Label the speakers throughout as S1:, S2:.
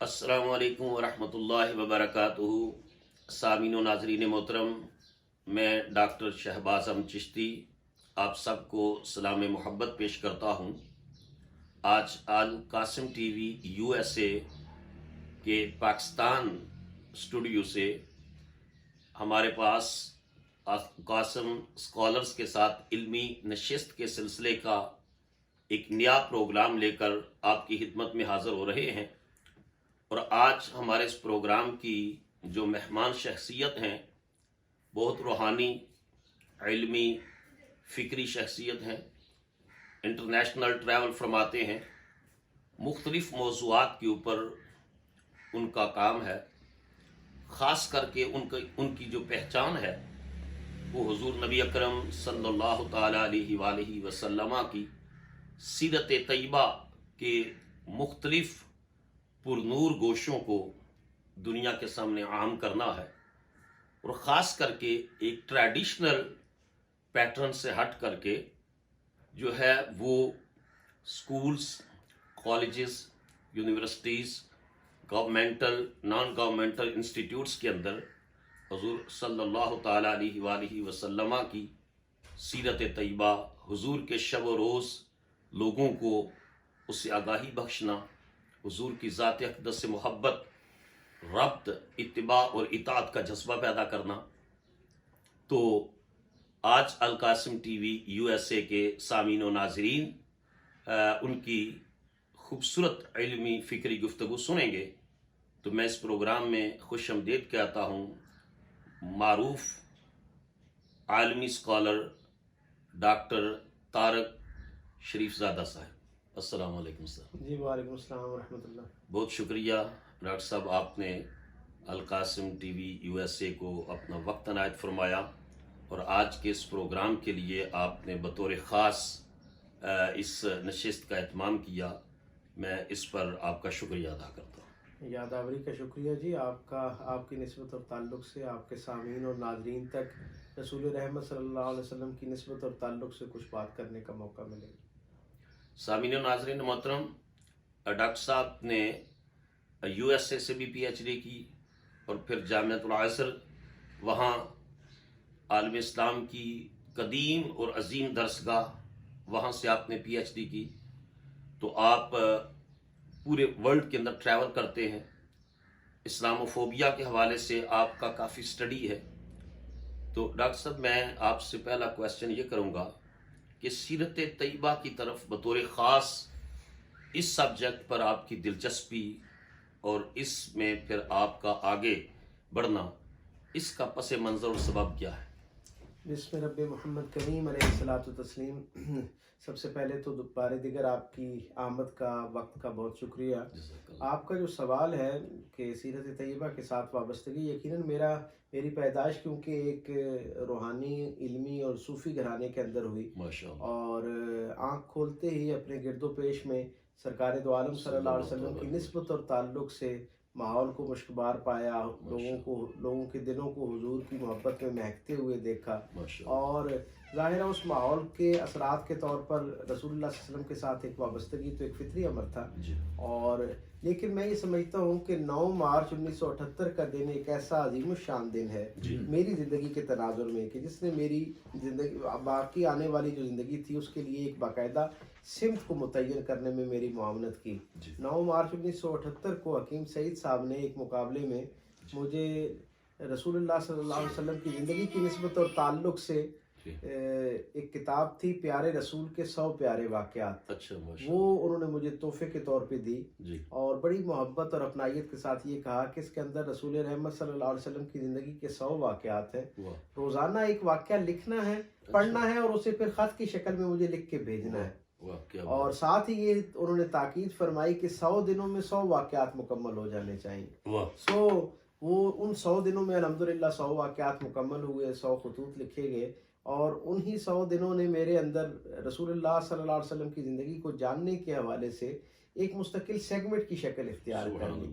S1: السلام علیکم ورحمۃ اللہ وبرکاتہ۔ سامعین و ناظرین محترم، میں ڈاکٹر شہباز احمد چشتی آپ سب کو سلام محبت پیش کرتا ہوں۔ آج القاسم T V U S A کے پاکستان اسٹوڈیو سے ہمارے پاس قاسم اسکالرز کے ساتھ علمی نشست کے سلسلے کا ایک نیا پروگرام لے کر آپ کی خدمت میں حاضر ہو رہے ہیں، اور آج ہمارے اس پروگرام کی جو مہمان شخصیت ہیں بہت روحانی، علمی، فکری شخصیت ہیں، انٹرنیشنل ٹریول فرماتے ہیں، مختلف موضوعات کے اوپر ان کا کام ہے۔ خاص کر کے ان کی جو پہچان ہے وہ حضور نبی اکرم صلی اللہ تعالی علیہ وآلہ وسلم کی سیرت طیبہ کے مختلف پرنور گوشوں کو دنیا کے سامنے عام کرنا ہے، اور خاص کر کے ایک ٹریڈیشنل پیٹرن سے ہٹ کر کے جو ہے وہ schools, colleges, universities, governmental, naan governmental institutes کے اندر حضور صلی اللہ تعالی علیہ وآلہ وسلم کی سیرت طیبہ، حضور کے شب و روز لوگوں کو اس سے آگاہی بخشنا، حضور کی ذات اقدس سے محبت، ربط، اتباع اور اطاعت کا جذبہ پیدا کرنا۔ تو آج القاسم T V U S A کے سامعین و ناظرین ان کی خوبصورت علمی فکری گفتگو سنیں گے، تو میں اس پروگرام میں خوش آمدید کہتا ہوں معروف عالمی اسکالر ڈاکٹر طارق شریف زادہ صاحب۔ السلام علیکم سر۔
S2: جی وعلیکم السلام ورحمۃ اللہ۔
S1: بہت شکریہ ڈاکٹر صاحب، آپ نے القاسم T V U S A کو اپنا وقت عنایت فرمایا، اور آج کے اس پروگرام کے لیے آپ نے بطور خاص اس نشست کا اہتمام کیا۔ میں اس پر آپ کا شکریہ ادا کرتا ہوں۔
S2: یادآوری کا شکریہ جی، آپ کی نسبت اور تعلق سے آپ کے سامعین اور ناظرین تک رسول رحمت صلی اللہ علیہ وسلم کی نسبت اور تعلق سے کچھ بات کرنے کا موقع ملے گا۔
S1: سامعین و ناظرین محترم، ڈاکٹر صاحب نے یو ایس اے سے بھی پی ایچ ڈی کی، اور پھر جامعۃ الازہر، وہاں عالم اسلام کی قدیم اور عظیم درسگاہ، وہاں سے آپ نے پی ایچ ڈی کی۔ تو آپ پورے ورلڈ کے اندر ٹریول کرتے ہیں، اسلام و فوبیا کے حوالے سے آپ کا کافی سٹڈی ہے۔ تو ڈاکٹر صاحب، میں آپ سے پہلا کویسچن یہ کروں گا کہ سیرت طیبہ کی طرف بطور خاص اس سبجیکٹ پر آپ کی دلچسپی اور اس میں پھر آپ کا آگے بڑھنا، اس کا پس منظر اور سبب کیا ہے؟
S2: بسم رب محمد کریم علیہ الصلاۃ والتسلیم۔ سب سے پہلے تو بار دیگر آپ کی آمد کا، وقت کا بہت شکریہ۔ آپ کا جو سوال ہے کہ سیرت طیبہ کے ساتھ وابستگی، یقیناً میری پیدائش کیونکہ ایک روحانی، علمی اور صوفی گھرانے کے اندر ہوئی، اور آنکھ کھولتے ہی اپنے گرد و پیش میں سرکار دو عالم صلی اللہ علیہ وسلم کی نسبت اور تعلق سے ماحول کو مشکبار پایا، لوگوں کے دلوں کو حضور کی محبت میں مہکتے ہوئے دیکھا، اور ظاہر ہے اس ماحول کے اثرات کے طور پر رسول اللہ صلی اللہ علیہ وسلم کے ساتھ ایک وابستگی تو ایک فطری امر تھا۔ اور لیکن میں یہ سمجھتا ہوں کہ 9 مارچ 1978 کا دن ایک ایسا عظیم الشان دن ہے میری زندگی کے تناظر میں، کہ جس نے میری زندگی، باقی آنے والی جو زندگی تھی، اس کے لیے ایک باقاعدہ سمت کو متعین کرنے میں میری معاونت کی۔ 9 مارچ 1978 کو حکیم سعید صاحب نے ایک مقابلے میں مجھے رسول اللہ صلی اللہ علیہ وسلم کی زندگی کی نسبت اور تعلق سے ایک کتاب تھی، پیارے رسول کے 100 پیارے واقعات، وہ انہوں نے مجھے تحفے کے طور پہ دی، اور بڑی محبت اور اپنائیت کے ساتھ یہ کہا کہ اس کے اندر رسول رحمت صلی اللہ علیہ وسلم کی زندگی کے 100 واقعات ہیں، روزانہ ایک واقعہ لکھنا ہے، پڑھنا ہے، اور اسے پھر خط کی شکل میں مجھے لکھ کے بھیجنا ہے۔ اور ساتھ ہی یہ انہوں نے تاکید فرمائی کہ 100 دنوں میں 100 واقعات مکمل ہو جانے چاہیے۔ وہ ان 100 دنوں میں الحمدللہ 100 واقعات مکمل ہوئے، 100 خطوط لکھے گئے، اور انہی 100 دنوں نے میرے اندر رسول اللہ صلی اللہ علیہ وسلم کی زندگی کو جاننے کے حوالے سے ایک مستقل سیگمنٹ کی شکل اختیار کر لی۔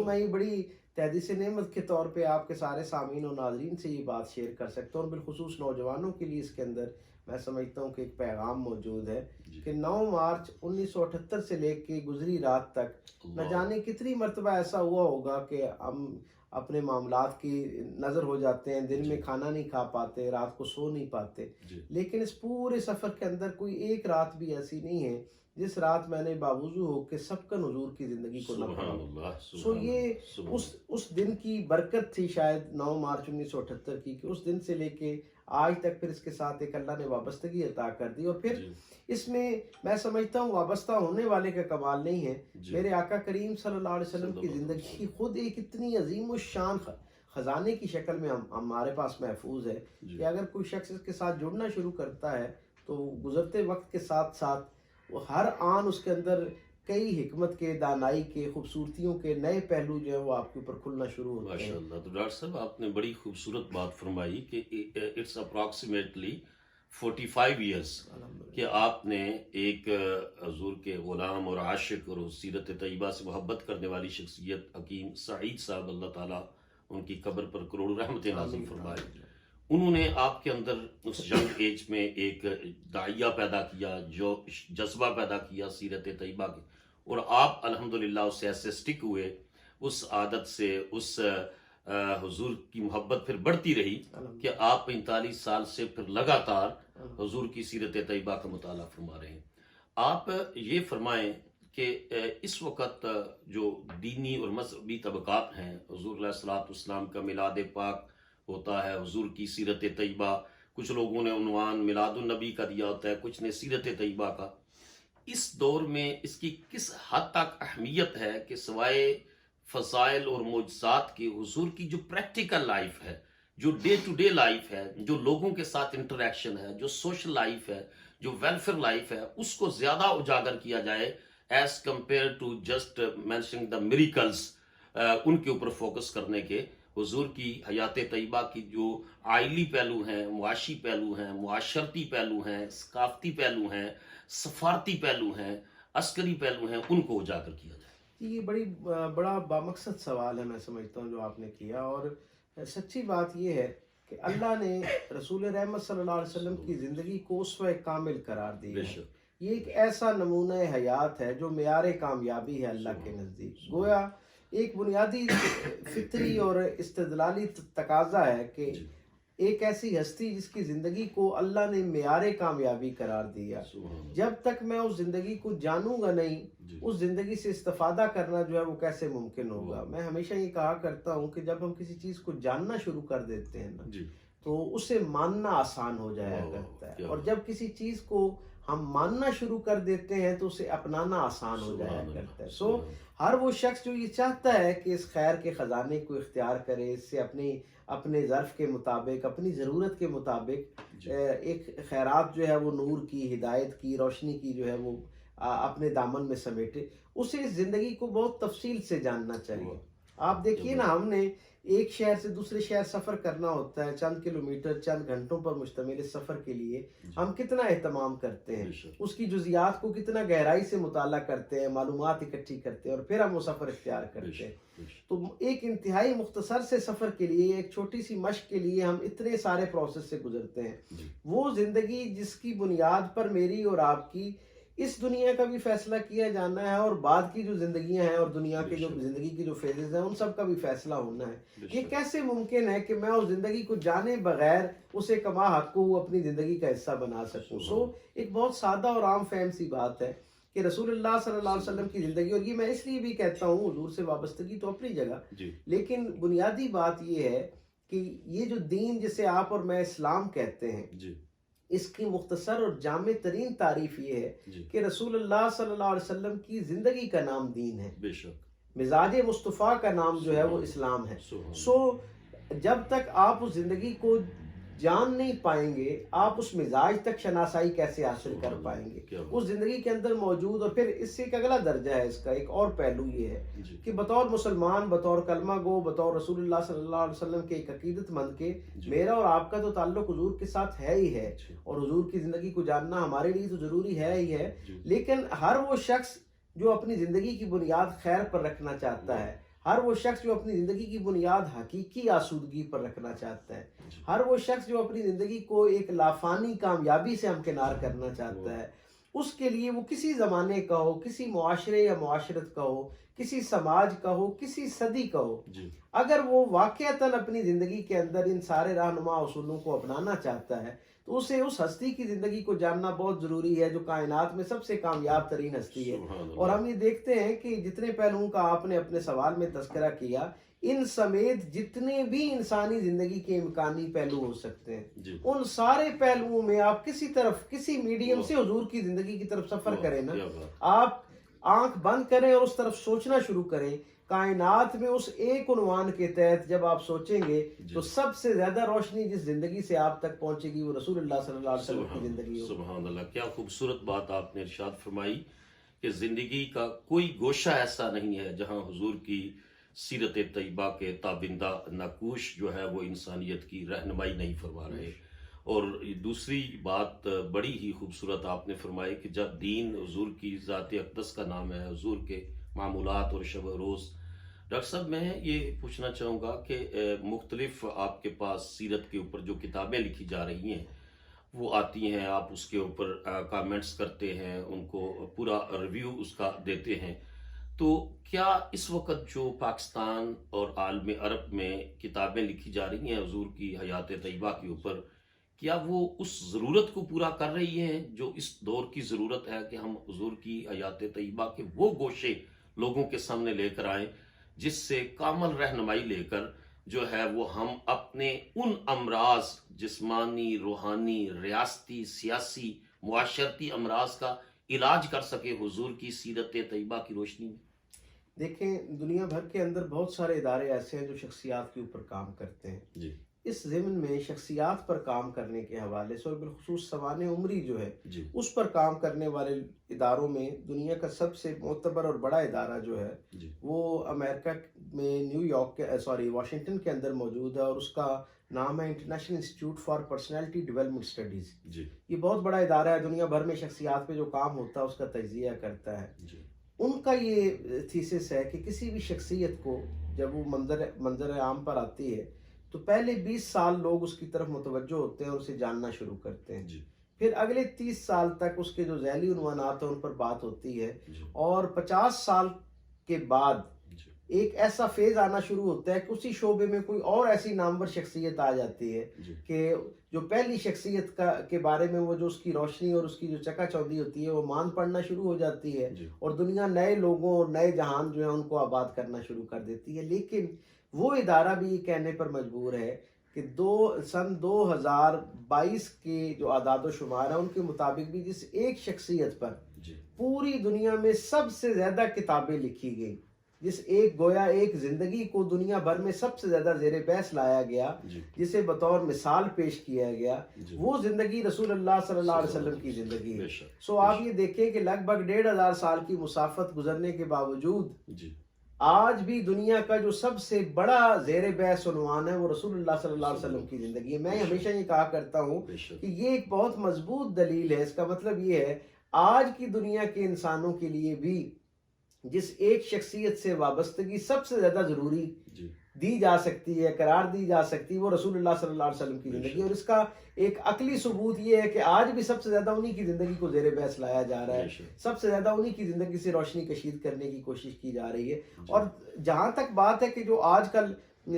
S2: میں یہ بڑی تحدیث نعمت کے طور پہ آپ کے سارے سامعین و ناظرین سے یہ بات شیئر کر سکتا ہوں، اور بالخصوص نوجوانوں کے لیے اس کے اندر میں سمجھتا ہوں کہ ایک پیغام موجود ہے کہ 9 مارچ 1978 سے لے کے گزری رات تک نہ جانے کتنی مرتبہ ایسا ہوا ہوگا کہ ہم اپنے معاملات کی نظر ہو جاتے ہیں، دن میں کھانا نہیں کھا پاتے، رات کو سو نہیں پاتے، لیکن اس پورے سفر کے اندر کوئی ایک رات بھی ایسی نہیں ہے جس رات میں نے باوضو ہو کے سب کا حضور کی زندگی کو نہ پڑھا۔ سو یہ اس دن کی برکت تھی شاید 9 مارچ 1978 کی، کہ اس دن سے لے کے آج تک پھر اس کے ساتھ ایک اللہ نے وابستگی عطا کر دی، اور پھر اس میں سمجھتا ہوں وابستہ ہونے والے کا کمال نہیں ہے، میرے آقا کریم صلی اللہ علیہ وسلم کی زندگی خود ایک اتنی عظیم الشان خزانے کی شکل میں ہمارے پاس محفوظ ہے کہ اگر کوئی شخص اس کے ساتھ جڑنا شروع کرتا ہے تو گزرتے وقت کے ساتھ ساتھ وہ ہر آن اس کے اندر کئی حکمت کے، دانائی کے، خوبصورتیوں کے نئے پہلو جو ہے وہ آپ کے اوپر کھلنا شروع ہوتے ہیں۔
S1: ماشاءاللہ۔ تو ڈاکٹر صاحب آپ نے بڑی خوبصورت بات فرمائی کہ اٹس اپروکسیمیٹلی 45 ایئرس کہ آپ نے ایک حضور کے غلام اور عاشق اور سیرت طیبہ سے محبت کرنے والی شخصیت حکیم سعید صاحب، اللہ تعالیٰ ان کی قبر پر کروڑوں رحمتیں نازل فرمائے، انہوں نے آپ کے اندر اس ینگ ایج میں ایک داعیہ پیدا کیا، جو جذبہ پیدا کیا سیرت طیبہ کے، اور آپ الحمدللہ اس سے ایسے سٹک ہوئے، اس عادت سے، اس حضور کی محبت پھر بڑھتی رہی کہ آپ 45 سال سے پھر لگاتار حضور کی سیرت طیبہ کا مطالعہ فرما رہے ہیں۔ آپ یہ فرمائیں کہ اس وقت جو دینی اور مذہبی طبقات ہیں، حضور علیہ الصلوۃ والسلام کا میلاد پاک ہوتا ہے، حضور کی سیرت طیبہ، کچھ لوگوں نے عنوان میلاد النبی کا دیا ہوتا ہے، کچھ نے سیرت طیبہ کا، اس دور میں اس کی کس حد تک اہمیت ہے کہ سوائے فضائل اور معجزات کی حضور کی جو پریکٹیکل لائف ہے، جو ڈے ٹو ڈے لائف ہے، جو لوگوں کے ساتھ انٹریکشن ہے، جو سوشل لائف ہے، جو ویلفیئر لائف ہے، اس کو زیادہ اجاگر کیا جائے as compared to just mentioning the miracles, ان کے اوپر فوکس کرنے کے، حضور کی حیات طیبہ کی جو آئلی پہلو ہیں، معاشی پہلو ہیں، معاشرتی پہلو ہیں، ثقافتی پہلو ہیں، سفارتی پہلو ہیں، عسکری پہلو ہیں، ان کو اجاگر کیا جائے۔
S2: یہ بڑا بامقصد سوال ہے، میں سمجھتا ہوں جو آپ نے کیا، اور سچی بات یہ ہے کہ اللہ نے رسول رحمت صلی اللہ علیہ وسلم کی زندگی کو اسوہ کامل قرار دیا ہے۔ یہ ایک ایسا نمونہ حیات ہے جو معیار کامیابی ہے اللہ کے نزدیک، گویا ایک بنیادی فطری اور استدلالی تقاضا ہے کہ ایک ایسی ہستی جس کی زندگی کو اللہ نے معیار کامیابی قرار دیا، جب تک میں اس زندگی کو جانوں گا نہیں، اس زندگی سے استفادہ کرنا جو ہے وہ کیسے ممکن ہوگا۔ میں ہمیشہ یہ کہا کرتا ہوں کہ جب ہم کسی چیز کو جاننا شروع کر دیتے ہیں نا تو اسے ماننا آسان ہو جایا کرتا ہے، اور جب کسی چیز کو ہم ماننا شروع کر دیتے ہیں تو اسے اپنانا آسان ہو جایا کرتا ہے۔ سو ہر وہ شخص جو یہ چاہتا ہے کہ اس خیر کے خزانے کو اختیار کرے، اس سے اپنے ظرف کے مطابق، اپنی ضرورت کے مطابق ایک خیرات جو ہے وہ نور کی، ہدایت کی، روشنی کی جو ہے وہ اپنے دامن میں سمیٹے، اسے اس زندگی کو بہت تفصیل سے جاننا چاہیے۔ آپ دیکھیے نا، ہم نے ایک شہر سے دوسرے شہر سفر کرنا ہوتا ہے، چند کلومیٹر، چند گھنٹوں پر مشتمل اس سفر کے لیے ہم کتنا اہتمام کرتے ہیں، اس کی جزیات کو کتنا گہرائی سے مطالعہ کرتے ہیں، معلومات اکٹھی کرتے ہیں، اور پھر ہم وہ سفر اختیار کرتے ہیں۔ تو ایک انتہائی مختصر سے سفر کے لیے، ایک چھوٹی سی مشق کے لیے ہم اتنے سارے پروسیس سے گزرتے ہیں۔ وہ زندگی جس کی بنیاد پر میری اور آپ کی اس دنیا کا بھی فیصلہ کیا جانا ہے، اور بعد کی جو زندگیاں ہیں اور دنیا کے جو زندگی کی جو فیزز ہیں ان سب کا بھی فیصلہ ہونا ہے، یہ کیسے ممکن ہے کہ میں اس زندگی کو جانے بغیر اسے کما حق کو اپنی زندگی کا حصہ بنا سکوں؟ سو ایک بہت سادہ اور عام فہم سی بات ہے کہ رسول اللہ صلی اللہ علیہ وسلم کی زندگی، اور یہ میں اس لیے بھی کہتا ہوں حضور سے وابستگی تو اپنی جگہ، لیکن بنیادی بات یہ ہے کہ یہ جو دین جسے آپ اور میں اسلام کہتے ہیں، اس کی مختصر اور جامع ترین تعریف یہ ہے کہ رسول اللہ صلی اللہ علیہ وسلم کی زندگی کا نام دین ہے، بے شک مزاج مصطفیٰ کا نام جو ہے وہ اسلام ہے۔ سو جب تک آپ اس زندگی کو جان نہیں پائیں گے، آپ اس مزاج تک شناسائی کیسے حاصل کر پائیں گے؟ اس زندگی کے اندر موجود، اور پھر اس سے ایک اگلا درجہ ہے، اس کا ایک اور پہلو یہ ہے کہ بطور مسلمان، بطور کلمہ گو، بطور رسول اللہ صلی اللہ علیہ وسلم کے ایک عقیدت مند کے، میرا اور آپ کا تو تعلق حضور کے ساتھ ہے ہی ہے، اور حضور کی زندگی کو جاننا ہمارے لیے تو ضروری ہے ہی ہے، لیکن ہر وہ شخص جو اپنی زندگی کی بنیاد خیر پر رکھنا چاہتا ہے، ہر وہ شخص جو اپنی زندگی کی بنیاد حقیقی آسودگی پر رکھنا چاہتا ہے، ہر وہ شخص جو اپنی زندگی کو ایک لافانی کامیابی سے ہمکنار کرنا چاہتا ہے، اس کے لیے وہ کسی زمانے کا ہو، کسی معاشرے یا معاشرت کا ہو، کسی سماج کا ہو، کسی صدی کا ہو، اگر وہ واقعتاً اپنی زندگی کے اندر ان سارے رہنما اصولوں کو اپنانا چاہتا ہے تو اسے اس ہستی کی زندگی کو جاننا بہت ضروری ہے جو کائنات میں سب سے کامیاب ترین ہستی ہے۔ اور ہم یہ دیکھتے ہیں کہ جتنے پہلوؤں کا آپ نے اپنے سوال میں تذکرہ کیا، ان سمیت جتنے بھی انسانی زندگی کے امکانی پہلو ہو سکتے ہیں، ان سارے پہلوؤں میں آپ کسی میڈیم سے حضور کی زندگی کی طرف سفر کریں نا، آپ آنکھ بند کریں اور اس طرف سوچنا شروع کریں، کائنات میں اس ایک عنوان کے تحت جب آپ سوچیں گے تو سب سے زیادہ روشنی جس زندگی سے آپ تک پہنچے گی وہ رسول اللہ صلی اللہ علیہ وسلم کی زندگی ہوگی۔
S1: سبحان اللہ، کیا خوبصورت بات آپ نے ارشاد فرمائی کہ زندگی کا کوئی گوشہ ایسا نہیں ہے جہاں حضور کی سیرت طیبہ کے تابندہ نقوش جو ہے وہ انسانیت کی رہنمائی نہیں فرما رہے۔ اور دوسری بات بڑی ہی خوبصورت آپ نے فرمائی کہ جب دین حضور کی ذات اقدس کا نام ہے، حضور کے معمولات اور شب و روز۔ ڈاکٹر صاحب میں یہ پوچھنا چاہوں گا کہ مختلف آپ کے پاس سیرت کے اوپر جو کتابیں لکھی جا رہی ہیں وہ آتی ہیں، آپ اس کے اوپر کامنٹس کرتے ہیں، ان کو پورا ریویو اس کا دیتے ہیں، تو کیا اس وقت جو پاکستان اور عالم عرب میں کتابیں لکھی جا رہی ہیں حضور کی حیات طیبہ کے اوپر، کیا وہ اس ضرورت کو پورا کر رہی ہیں جو اس دور کی ضرورت ہے کہ ہم حضور کی حیات طیبہ کے وہ گوشے لوگوں کے سامنے لے کر آئیں جس سے کامل رہنمائی لے کر جو ہے وہ ہم اپنے ان امراض جسمانی، روحانی، ریاستی، سیاسی، معاشرتی امراض کا علاج کر سکے حضور کی سیرت طیبہ کی روشنی میں؟
S2: دیکھیں، دنیا بھر کے اندر بہت سارے ادارے ایسے ہیں جو شخصیات کے اوپر کام کرتے ہیں۔ اس ضمن میں شخصیات پر کام کرنے کے حوالے سے اور بالخصوص سوانح عمری جو ہے اس پر کام کرنے والے اداروں میں دنیا کا سب سے معتبر اور بڑا ادارہ جو ہے وہ امریکہ میں واشنگٹن کے اندر موجود ہے، اور اس کا نام ہے international institute for personality development studies. یہ بہت بڑا ادارہ ہے، دنیا بھر میں شخصیات پہ جو کام ہوتا ہے اس کا تجزیہ کرتا ہے۔ ان کا یہ تھیسس ہے کہ کسی بھی شخصیت کو جب وہ منظر عام پر آتی ہے تو پہلے 20 سال لوگ اس کی طرف متوجہ ہوتے ہیں اور اسے جاننا شروع کرتے ہیں، پھر اگلے 30 سال تک اس کے جو ذیلی عنوانات ہیں ان پر بات ہوتی ہے، اور 50 سال کے بعد ایک ایسا فیز آنا شروع ہوتا ہے کہ اسی شعبے میں کوئی اور ایسی نامور شخصیت آ جاتی ہے کہ جو پہلی شخصیت کے بارے میں وہ جو اس کی روشنی اور اس کی جو چکا چوندھی ہوتی ہے وہ مان پڑنا شروع ہو جاتی ہے، اور دنیا نئے لوگوں اور نئے جہان جو ہیں ان کو آباد کرنا شروع کر دیتی ہے۔ لیکن وہ ادارہ بھی یہ کہنے پر مجبور ہے کہ سن 2022 کے جو اعداد و شمار ہیں ان کے مطابق بھی جس ایک شخصیت پر پوری دنیا میں سب سے زیادہ کتابیں لکھی گئی، جس گویا ایک زندگی کو دنیا بھر میں سب سے زیادہ زیر بحث لایا گیا، جسے بطور مثال پیش کیا گیا، وہ زندگی رسول اللہ صلی اللہ علیہ وسلم کی زندگی ہے۔ سو آپ یہ دیکھیں کہ لگ بھگ 1500 سال کی مسافت گزرنے کے باوجود آج بھی دنیا کا جو سب سے بڑا زیر بحث عنوان ہے وہ رسول اللہ صلی اللہ علیہ وسلم کی زندگی ہے۔ میں ہمیشہ یہ کہا کرتا ہوں کہ یہ ایک بہت مضبوط دلیل ہے۔ اس کا مطلب یہ ہے آج کی دنیا کے انسانوں کے لیے بھی جس ایک شخصیت سے وابستگی سب سے زیادہ ضروری دی جا سکتی ہے، قرار دی جا سکتی ہے، وہ رسول اللہ صلی اللہ علیہ وسلم کی زندگی، اور اس کا ایک عقلی ثبوت یہ ہے کہ آج بھی سب سے زیادہ انہی کی زندگی کو زیر بحث لایا جا رہا ہے، سب سے زیادہ انہی کی زندگی سے روشنی کشید کرنے کی کوشش کی جا رہی ہے۔ اور جہاں تک بات ہے کہ جو آج کل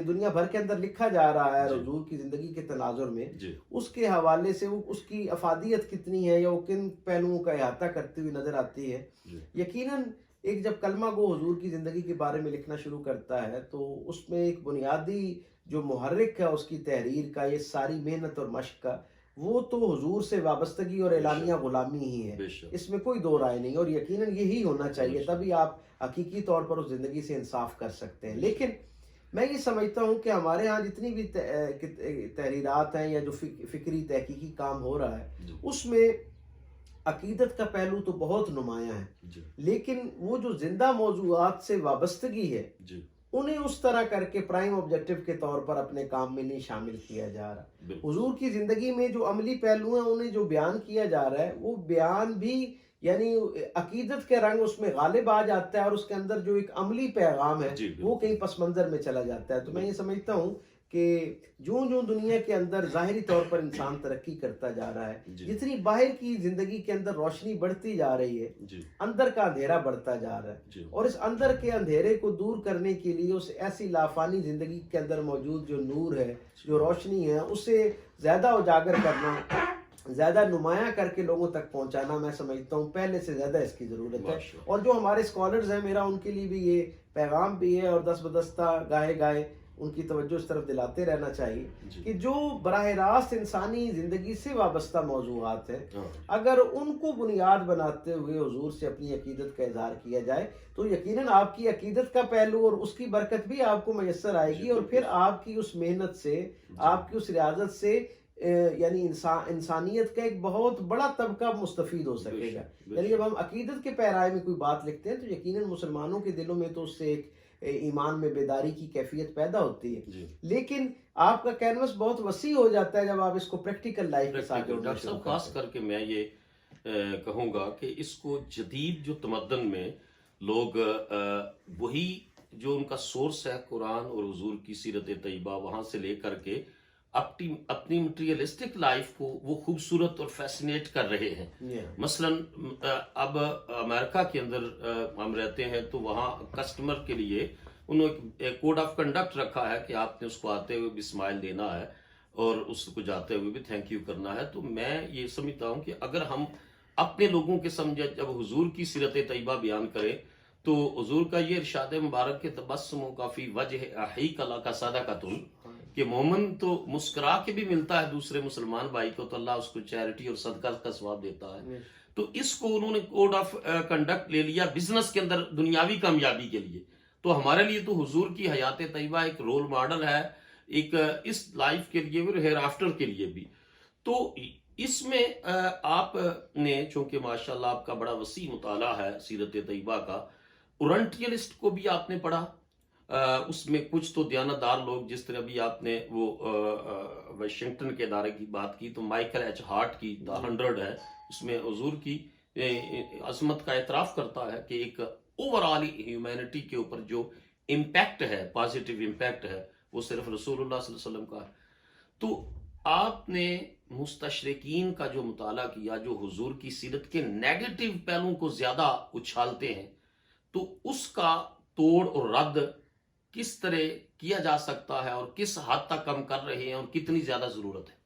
S2: دنیا بھر کے اندر لکھا جا رہا ہے حضور کی زندگی کے تناظر میں، اس کے حوالے سے اس کی افادیت کتنی ہے یا وہ کن پہلوؤں کا احاطہ کرتی ہوئی نظر آتی ہے، یقیناً ایک جب کلمہ گو حضور کی زندگی کے بارے میں لکھنا شروع کرتا ہے تو اس میں ایک بنیادی جو محرک ہے اس کی تحریر کا، یہ ساری محنت اور مشق کا، وہ تو حضور سے وابستگی اور اعلانیہ غلامی ہی ہے، اس میں کوئی دو رائے نہیں، اور یقیناً یہی ہونا چاہیے، تبھی آپ حقیقی طور پر اس زندگی سے انصاف کر سکتے ہیں۔ لیکن میں یہ سمجھتا ہوں کہ ہمارے ہاں جتنی بھی تحریرات ہیں یا جو فکری تحقیقی کام ہو رہا ہے اس میں عقیدت کا پہلو تو بہت نمایاں ہے، لیکن وہ جو زندہ موضوعات سے وابستگی ہے انہیں اس طرح کر کے پرائم آبجیکٹو کے طور پر اپنے کام میں نہیں شامل کیا جا رہا۔ حضور کی زندگی میں جو عملی پہلو ہیں انہیں جو بیان کیا جا رہا ہے وہ بیان بھی یعنی عقیدت کے رنگ اس میں غالب آ جاتا ہے اور اس کے اندر جو ایک عملی پیغام ہے
S1: جی بالکل.
S2: وہ کہیں پس منظر میں چلا جاتا ہے. تو میں یہ سمجھتا ہوں کہ جوں دنیا کے اندر ظاہری طور پر انسان ترقی کرتا جا رہا ہے,
S1: جی.
S2: جتنی باہر کی زندگی کے اندر روشنی بڑھتی جا رہی ہے,
S1: جی
S2: اندر کا اندھیرا بڑھتا جا رہا ہے.
S1: جی
S2: اور اس اندر کے اندھیرے کو دور کرنے کے لیے اس ایسی لافانی زندگی کے اندر موجود جو نور ہے, جو روشنی ہے, اسے زیادہ اجاگر کرنا, زیادہ نمایاں کر کے لوگوں تک پہنچانا, میں سمجھتا ہوں پہلے سے زیادہ اس کی ضرورت ہے. اور جو ہمارے اسکالرز ہیں, میرا ان کے لیے بھی یہ پیغام بھی ہے اور دس بدستہ گاہے گاہے ان کی توجہ اس طرف دلاتے رہنا چاہیے کہ جو براہ راست انسانی زندگی سے وابستہ موضوعات ہیں, اگر ان کو بنیاد بناتے ہوئے حضور سے اپنی عقیدت کا اظہار کیا جائے تو یقیناً آپ کی عقیدت کا پہلو اور اس کی برکت بھی آپ کو میسر آئے گی, اور پھر آپ کی اس محنت سے, آپ کی اس ریاضت سے یعنی انسانیت کا ایک بہت بڑا طبقہ مستفید ہو سکے گا. یعنی جب ہم عقیدت کے پیرائے میں کوئی بات لکھتے ہیں تو یقیناً مسلمانوں کے دلوں میں تو اس سے ایک ایمان میں بیداری کی کیفیت پیدا ہوتی ہے, لیکن آپ کا کینوس بہت وسیع ہو جاتا ہے جب آپ اس کو پریکٹیکل لائف کے ساتھ جوڑنا شروع کرتے ہیں.
S1: خاص کر کے میں یہ کہوں گا کہ اس کو جدید جو تمدن میں لوگ وہی جو ان کا سورس ہے قرآن اور حضور کی سیرت طیبہ, وہاں سے لے کر کے اپنی مٹیریلسٹک لائف کو وہ خوبصورت اور فیسینیٹ کر رہے ہیں. مثلا اب امریکہ کے اندر ہم رہتے ہیں تو وہاں کسٹمر کے لیے انہوں نے ایک کوڈ آف کنڈکٹ رکھا ہے کہ آپ نے اس کو آتے ہوئے بھی اسمائل دینا ہے اور اس کو جاتے ہوئے بھی تھینک یو کرنا ہے. تو میں یہ سمجھتا ہوں کہ اگر ہم اپنے لوگوں کے سمجھے جب حضور کی سیرت طیبہ بیان کریں تو حضور کا یہ ارشاد مبارک کے تبسم و کافی وجہ احیق اللہ کا سادہ کا تم, کہ مومن تو مسکرا کے بھی ملتا ہے دوسرے مسلمان بھائی کو تو اللہ اس کو چیریٹی اور صدقہ کا ثواب دیتا ہے. تو اس کو انہوں نے کوڈ آف کنڈکٹ لے لیا بزنس کے اندر دنیاوی کامیابی کے لیے. تو ہمارے لیے تو حضور کی حیات طیبہ ایک رول ماڈل ہے, ایک اس لائف کے لیے بھی اور ہیئر آفٹر کے لیے بھی. تو اس میں آپ نے چونکہ ماشاءاللہ آپ کا بڑا وسیع مطالعہ ہے سیرت طیبہ کا, اورنٹیلسٹ کو بھی آپ نے پڑھا, اس میں کچھ تو دیانتدار لوگ, جس طرح بھی آپ نے وہ واشنگٹن کے ادارے کی بات کی تو مائیکل ایچ ہارٹ کی دا 100 ہے, اس میں حضور کی عظمت کا اعتراف کرتا ہے کہ ایک اوور آل ہیومینٹی کے اوپر جو امپیکٹ ہے, پازیٹیو امپیکٹ ہے, وہ صرف رسول اللہ صلی اللہ علیہ وسلم کا ہے. تو آپ نے مستشرقین کا جو مطالعہ کیا جو حضور کی سیرت کے نیگیٹو پہلوؤں کو زیادہ اچھالتے ہیں, تو اس کا توڑ اور رد کس طرح کیا جا سکتا ہے اور کس حد تک کم کر رہے ہیں اور کتنی زیادہ ضرورت ہے؟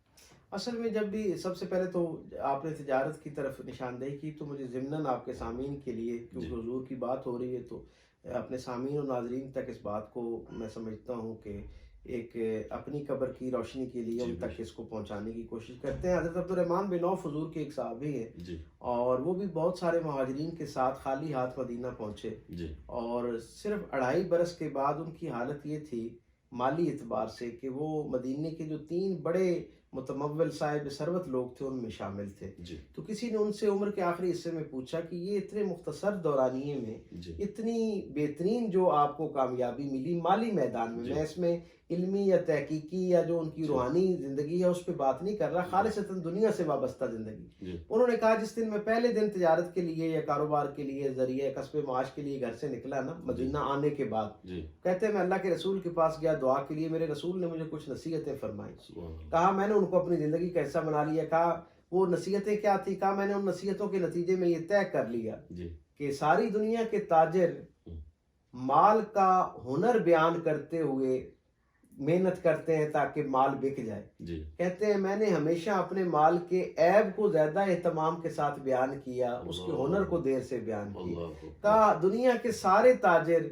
S2: اصل میں جب بھی سب سے پہلے تو آپ نے تجارت کی طرف نشاندہی کی تو مجھے ضمناً آپ کے سامعین کے لیے, کیونکہ حضور کی بات ہو رہی ہے تو اپنے سامعین اور ناظرین تک اس بات کو میں سمجھتا ہوں کہ ایک اپنی قبر کی روشنی کے لیے ان تک اس کو پہنچانے کی کوشش کرتے ہیں. حضرت عبدالرحمن بن عوف حضور کے ایک صحابی ہیں اور وہ بھی بہت سارے مہاجرین کے ساتھ خالی ہاتھ مدینہ پہنچے, اور صرف 2.5 برس کے بعد ان کی حالت یہ تھی مالی اعتبار سے کہ وہ مدینے کے جو 3 بڑے متمول صاحب ثروت لوگ تھے ان میں شامل تھے. تو کسی نے ان سے عمر کے آخری حصے میں پوچھا کہ یہ اتنے مختصر دورانیے میں اتنی بہترین جو آپ کو کامیابی ملی مالی میدان میں, میں اس میں علمی یا تحقیقی یا جو ان کی روحانی زندگی ہے اس پہ بات نہیں کر رہا, خالصتاً دنیا سے وابستہ زندگی. انہوں نے کہا جس دن میں پہلے دن تجارت کے لیے یا کاروبار کے لیے ذریعہ کسب معاش کے لیے گھر سے نکلا نا مدینہ آنے کے بعد, کہتے ہیں میں اللہ کے رسول کے پاس گیا دعا کے لیے, میرے رسول نے مجھے کچھ نصیحتیں فرمائیں. کہا میں نے ان کو اپنی زندگی کا حصہ بنا لیا. کہا وہ نصیحتیں کیا تھی؟ کہا میں نے ان نصیحتوں کے نتیجے میں یہ طے کر لیا کہ ساری دنیا کے تاجر مال کا ہنر بیان کرتے ہوئے محنت کرتے ہیں تاکہ مال بک جائے. کہتے ہیں میں نے ہمیشہ اپنے مال کے عیب کو زیادہ اہتمام کے ساتھ بیان کیا, اس کے ہنر کو دیر سے بیان کیا. کہا دنیا کے سارے تاجر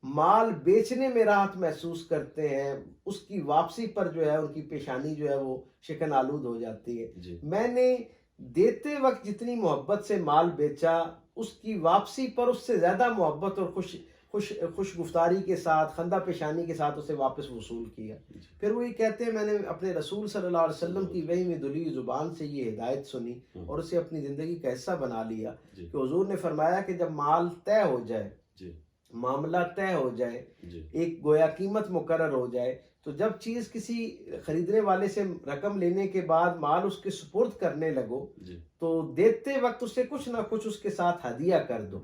S2: مال بیچنے میں راحت محسوس کرتے ہیں, اس کی واپسی پر جو ہے ان کی پیشانی جو ہے وہ شکن آلود ہو جاتی ہے. میں نے دیتے وقت جتنی محبت سے مال بیچا اس کی واپسی پر اس سے زیادہ محبت اور خوش گفتاری کے ساتھ خندہ پیشانی کے ساتھ اسے واپس وصول کیا. پھر وہی کہتے ہیں میں نے اپنے رسول صلی اللہ علیہ وسلم کی وحی میں دلی زبان سے یہ ہدایت سنی اور اسے اپنی زندگی کا حصہ بنا لیا کہ حضور نے فرمایا کہ جب مال طے ہو جائے, معاملہ طے ہو جائے, ایک گویا قیمت مقرر ہو جائے, تو جب چیز کسی خریدنے والے سے رقم لینے کے بعد مال اس کے سپرد کرنے لگو تو دیتے وقت اسے کچھ نہ کچھ اس کے ساتھ ہدیہ کر دو،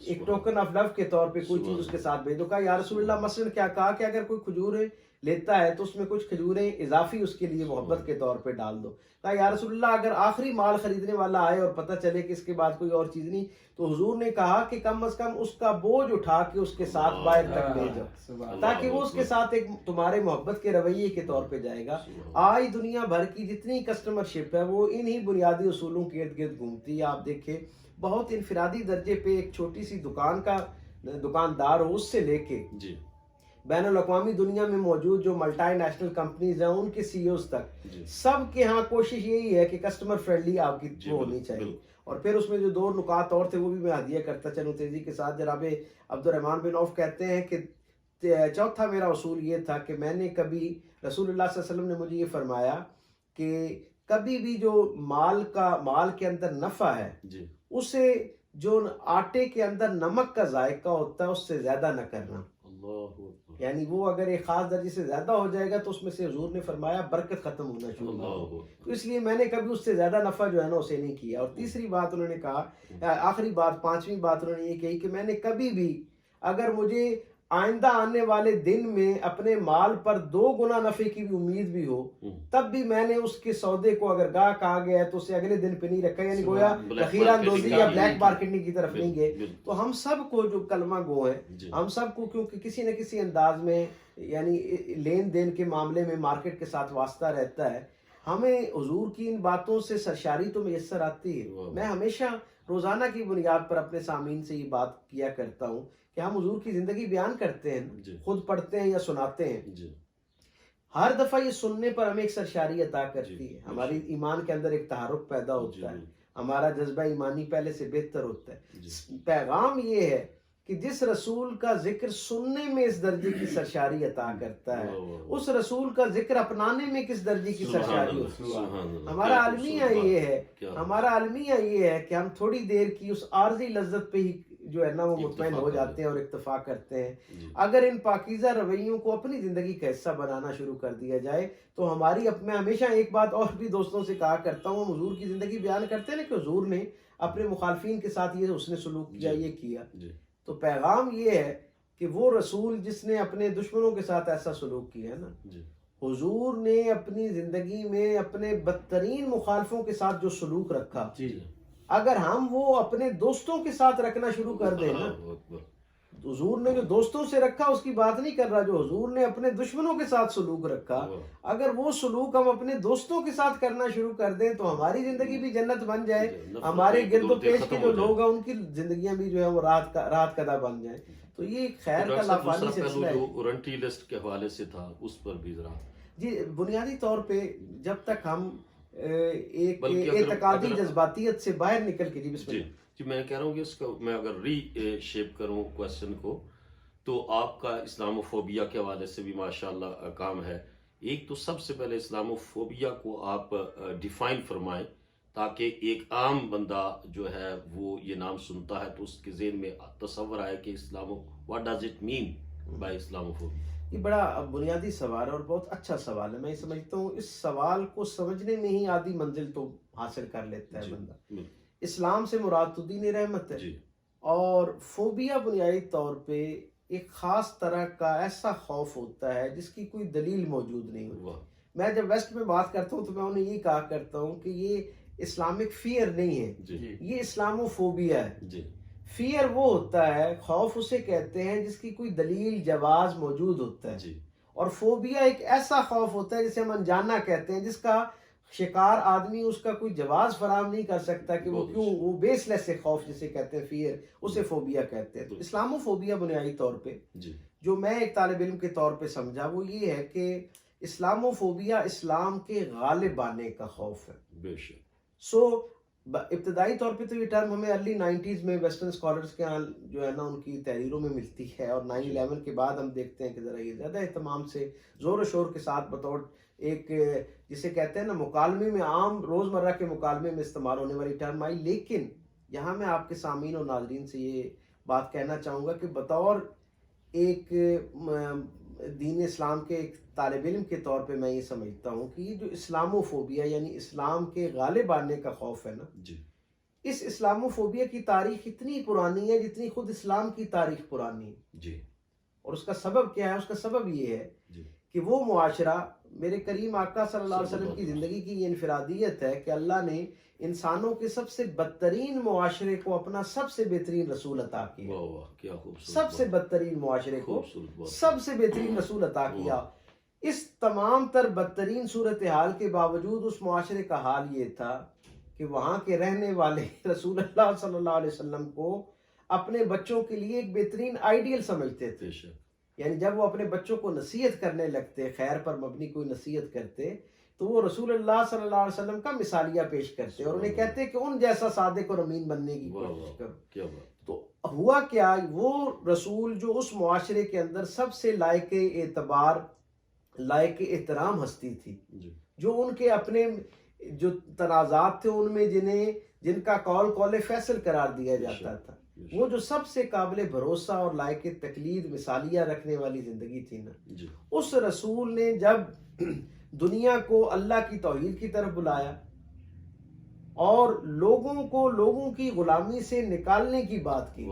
S2: ایک ٹوکن آف لو کے طور پہ کوئی چیز اس کے ساتھ بھیج دو. کہا یا رسول اللہ مثلاً کیا کہا کہ اگر کوئی کھجوریں لیتا ہے تو اس میں کچھ کھجوریں اضافی اس کے لیے محبت کے طور پہ ڈال دو. کہا یا رسول اللہ اگر آخری مال خریدنے والا آئے اور پتہ چلے کہ اس کے بعد کوئی اور چیز نہیں، تو حضور نے کہا کہ کم از کم اس کا بوجھ اٹھا کے اس کے ساتھ باہر تک لے جاؤ، تاکہ وہ اس کے ساتھ ایک تمہارے محبت کے رویے کے طور پہ جائے گا. آج دنیا بھر کی جتنی کسٹمر شپ ہے وہ انہی بنیادی اصولوں کے ارد گرد گھومتی ہے. آپ دیکھیں بہت انفرادی درجے پہ ایک چھوٹی سی دکاندار ہو، اس سے لے کے بین الاقوامی دنیا میں موجود جو ملٹی نیشنل کمپنیز ہیں ان کے سی ایوز تک، سب کے ہاں کوشش یہی ہے کہ کسٹمر فرینڈلی آپ کی وہ ہونی چاہیے. اور پھر اس میں جو 2 نکات اور تھے وہ بھی میں ہدیہ کرتا چلوں تیزی کے ساتھ. جناب عبد الرحمن بن عوف کہتے ہیں کہ چوتھا میرا اصول یہ تھا کہ میں نے کبھی رسول اللہ صلی اللہ علیہ وسلم نے مجھے یہ فرمایا کہ کبھی بھی جو مال کے اندر نفع ہے اسے جو آٹے کے اندر نمک کا ذائقہ ہوتا ہے اس سے زیادہ نہ کرنا. یعنی وہ اگر ایک خاص درجے سے زیادہ ہو جائے گا تو اس میں سے حضور نے فرمایا برکت ختم ہونا شروع ہو. تو اس لیے میں نے کبھی اس سے زیادہ نفع جو ہے نا اسے نہیں کیا. اور تیسری بات انہوں نے کہا، آخری بات 5ویں بات انہوں نے یہ کہی کہ میں نے کبھی بھی اگر مجھے آئندہ آنے والے دن میں اپنے مال پر 2 گنا نفع کی بھی امید بھی ہو تب بھی میں نے اس کے سودے کو اگر گاہک آ گیا ہے تو اسے اگلے دن پہ نہیں رکھا. یعنی گویا ذخیرہ اندوزی یا بلیک مارکیٹنگ کی طرف نہیں گئے. تو ہم سب کو جو کلمہ گو ہیں، ہم سب کو کیونکہ کسی نہ کسی انداز میں یعنی لین دین کے معاملے میں مارکیٹ کے ساتھ واسطہ رہتا ہے، ہمیں حضور کی ان باتوں سے سرشاری تو میسر آتی ہے. میں ہمیشہ روزانہ کی بنیاد پر اپنے سامعین سے یہ بات کیا کرتا ہوں کہ ہم حضور کی زندگی بیان کرتے ہیں، خود پڑھتے ہیں یا سناتے ہیں، ہر دفعہ یہ سننے پر ہمیں ایک سرشاری عطا کرتی ہے. ہماری ایمان کے اندر ایک تحرک پیدا ہوتا ہے، ہمارا جذبہ ایمانی پہلے سے بہتر ہوتا ہے. پیغام یہ ہے کہ جس رسول کا ذکر سننے میں اس درجے کی سرشاری عطا کرتا ہے، اس رسول کا ذکر اپنانے میں کس درجے کی سرشاری ہوتی ہے. ہمارا المیہ یہ ہے کہ ہم تھوڑی دیر کی اس عارضی لذت پہ ہی جو ہے نا وہ مطمئن ہو جاتے ہیں اور اکتفا کرتے ہیں. اگر ان پاکیزہ رویوں کو اپنی زندگی کا حصہ بنانا شروع کر دیا جائے تو ہماری میں ہمیشہ ایک بات اور بھی دوستوں سے کہا کرتا ہوں، ہم حضور کی زندگی بیان کرتے ہیں نا کہ حضور نے اپنے مخالفین کے ساتھ یہ حسن سلوک کیا، یہ کیا. تو پیغام یہ ہے کہ وہ رسول جس نے اپنے دشمنوں کے ساتھ ایسا سلوک کیا ہے نا، حضور نے اپنی زندگی میں اپنے بدترین مخالفوں کے ساتھ جو سلوک رکھا، اگر ہم وہ اپنے دوستوں کے ساتھ رکھنا شروع کر دیں نا، حضور نے جو دوستوں سے رکھا اس کی بات نہیں کر رہا، جو حضور نے اپنے دشمنوں کے ساتھ سلوک رکھا، اگر وہ سلوک ہم اپنے دوستوں کے ساتھ کرنا شروع کر دیں تو ہماری زندگی بھی جنت بن جائے، ہمارے گرد و پیش کے جو لوگ ہیں ان کی زندگیاں بھی جو ہے وہ راحت کدہ بن جائیں. تو یہ خیر کا لافانی سلسلہ ہے.
S1: وارنٹی لسٹ کے حوالے سے تھا، اس پر بھی ذرا
S2: جی بنیادی طور پہ جب تک ہم ایک اعتقادی جذباتیت سے باہر نکل کے بسم اللہ.
S1: جی میں کہہ رہا ہوں کہ اس کا میں اگر ری شیپ کروں کوشچن کو تو آپ کا اسلاموفوبیا کے حوالے سے بھی ماشاءاللہ کام ہے. ایک تو سب سے پہلے اسلاموفوبیا کو آپ ڈیفائن فرمائیں تاکہ ایک عام بندہ جو ہے وہ یہ نام سنتا ہے تو اس کے ذہن میں تصور آئے کہ what does it mean by Islamophobia.
S2: یہ بڑا بنیادی سوال ہے اور بہت اچھا سوال ہے. میں سمجھتا ہوں اس سوال کو سمجھنے میں ہی آدھی منزل تو حاصل کر لیتا ہے بندہ. اسلام سے مراد تو دین رحمت ہے، اور فوبیا بنیادی طور پہ ایک خاص طرح کا ایسا خوف ہوتا ہے جس کی کوئی دلیل موجود نہیں ہوتی. میں جب ویسٹ میں بات کرتا ہوں تو میں انہیں یہ کہا کرتا ہوں کہ یہ اسلامک فیئر نہیں ہے، یہ اسلاموفوبیا ہے. فیئر وہ ہوتا ہے، خوف اسے کہتے ہیں جس کی کوئی دلیل جواز موجود ہوتا ہے، اور فوبیا ایک ایسا خوف ہوتا ہے جسے ہم انجانا کہتے ہیں، جس کا شکار آدمی اس کا کوئی جواز فراہم نہیں کر سکتا کہ وہ کیوں، وہ بیس لیس خوف جسے کہتے ہیں فیئر، اسے فوبیا کہتے ہیں. تو اسلاموفوبیا بنیادی طور پہ جو میں ایک طالب علم کے طور پہ سمجھا وہ یہ ہے کہ اسلاموفوبیا اسلام کے غالب آنے کا خوف ہے.
S1: بے شک.
S2: ابتدائی طور پہ تو یہ ٹرم ہمیں ارلی 90s میں ویسٹرن اسکالرس کے جو ہے نا ان کی تحریروں میں ملتی ہے، اور 9/11 کے بعد ہم دیکھتے ہیں کہ ذرا یہ زیادہ اہتمام سے زور و شور کے ساتھ بطور ایک جسے کہتے ہیں نا مکالمے میں، عام روزمرہ کے مکالمے میں استعمال ہونے والی ٹرم آئی. لیکن یہاں میں آپ کے سامعین اور ناظرین سے یہ بات کہنا چاہوں گا کہ بطور ایک دین اسلام کے ایک طالب علم کے طور پہ میں یہ سمجھتا ہوں کہ یہ جو اسلاموفوبیا یعنی اسلام کے غالب آنے کا خوف ہے نا،
S1: جی
S2: اس اسلاموفوبیا کی تاریخ اتنی پرانی ہے جتنی خود اسلام کی تاریخ پرانی ہے.
S1: جی
S2: اور اس کا سبب کیا ہے؟ اس کا سبب یہ ہے
S1: جی
S2: کہ وہ معاشرہ، میرے کریم آقا صلی اللہ علیہ وسلم کی زندگی کی یہ انفرادیت ہے کہ اللہ نے انسانوں کے سب سے بدترین معاشرے کو اپنا سب سے بہترین رسول عطا کیا.
S1: واہ واہ کیا خوبصورت
S2: سب سے بدترین معاشرے کو
S1: خوبصورت بات.
S2: سب سے بہترین رسول عطا کیا. اس تمام تر بدترین صورتحال کے باوجود اس معاشرے کا حال یہ تھا کہ وہاں کے رہنے والے رسول اللہ صلی اللہ علیہ وسلم کو اپنے بچوں کے لیے ایک بہترین آئیڈیل سمجھتے تھے.
S1: بے شک.
S2: یعنی جب وہ اپنے بچوں کو نصیحت کرنے لگتے، خیر پر مبنی کوئی نصیحت کرتے، تو وہ رسول اللہ صلی اللہ علیہ وسلم کا مثالیہ پیش کرتے اور انہیں کہتے کہ ان جیسا صادق اور امین بننے کی کوشش کرو.
S1: کیا بات.
S2: تو ہوا کیا، وہ رسول جو اس معاشرے کے اندر سب سے لائق اعتبار، لائق احترام ہستی تھی، جو ان کے اپنے جو تنازعات تھے ان میں جن کا قول فیصل قرار دیا جاتا تھا، وہ جو سب سے قابل بھروسہ اور لائق تقلید مثالیہ رکھنے والی زندگی تھی نا، اس رسول نے جب دنیا کو اللہ کی توحید کی طرف بلایا اور لوگوں کی غلامی سے نکالنے کی بات کی،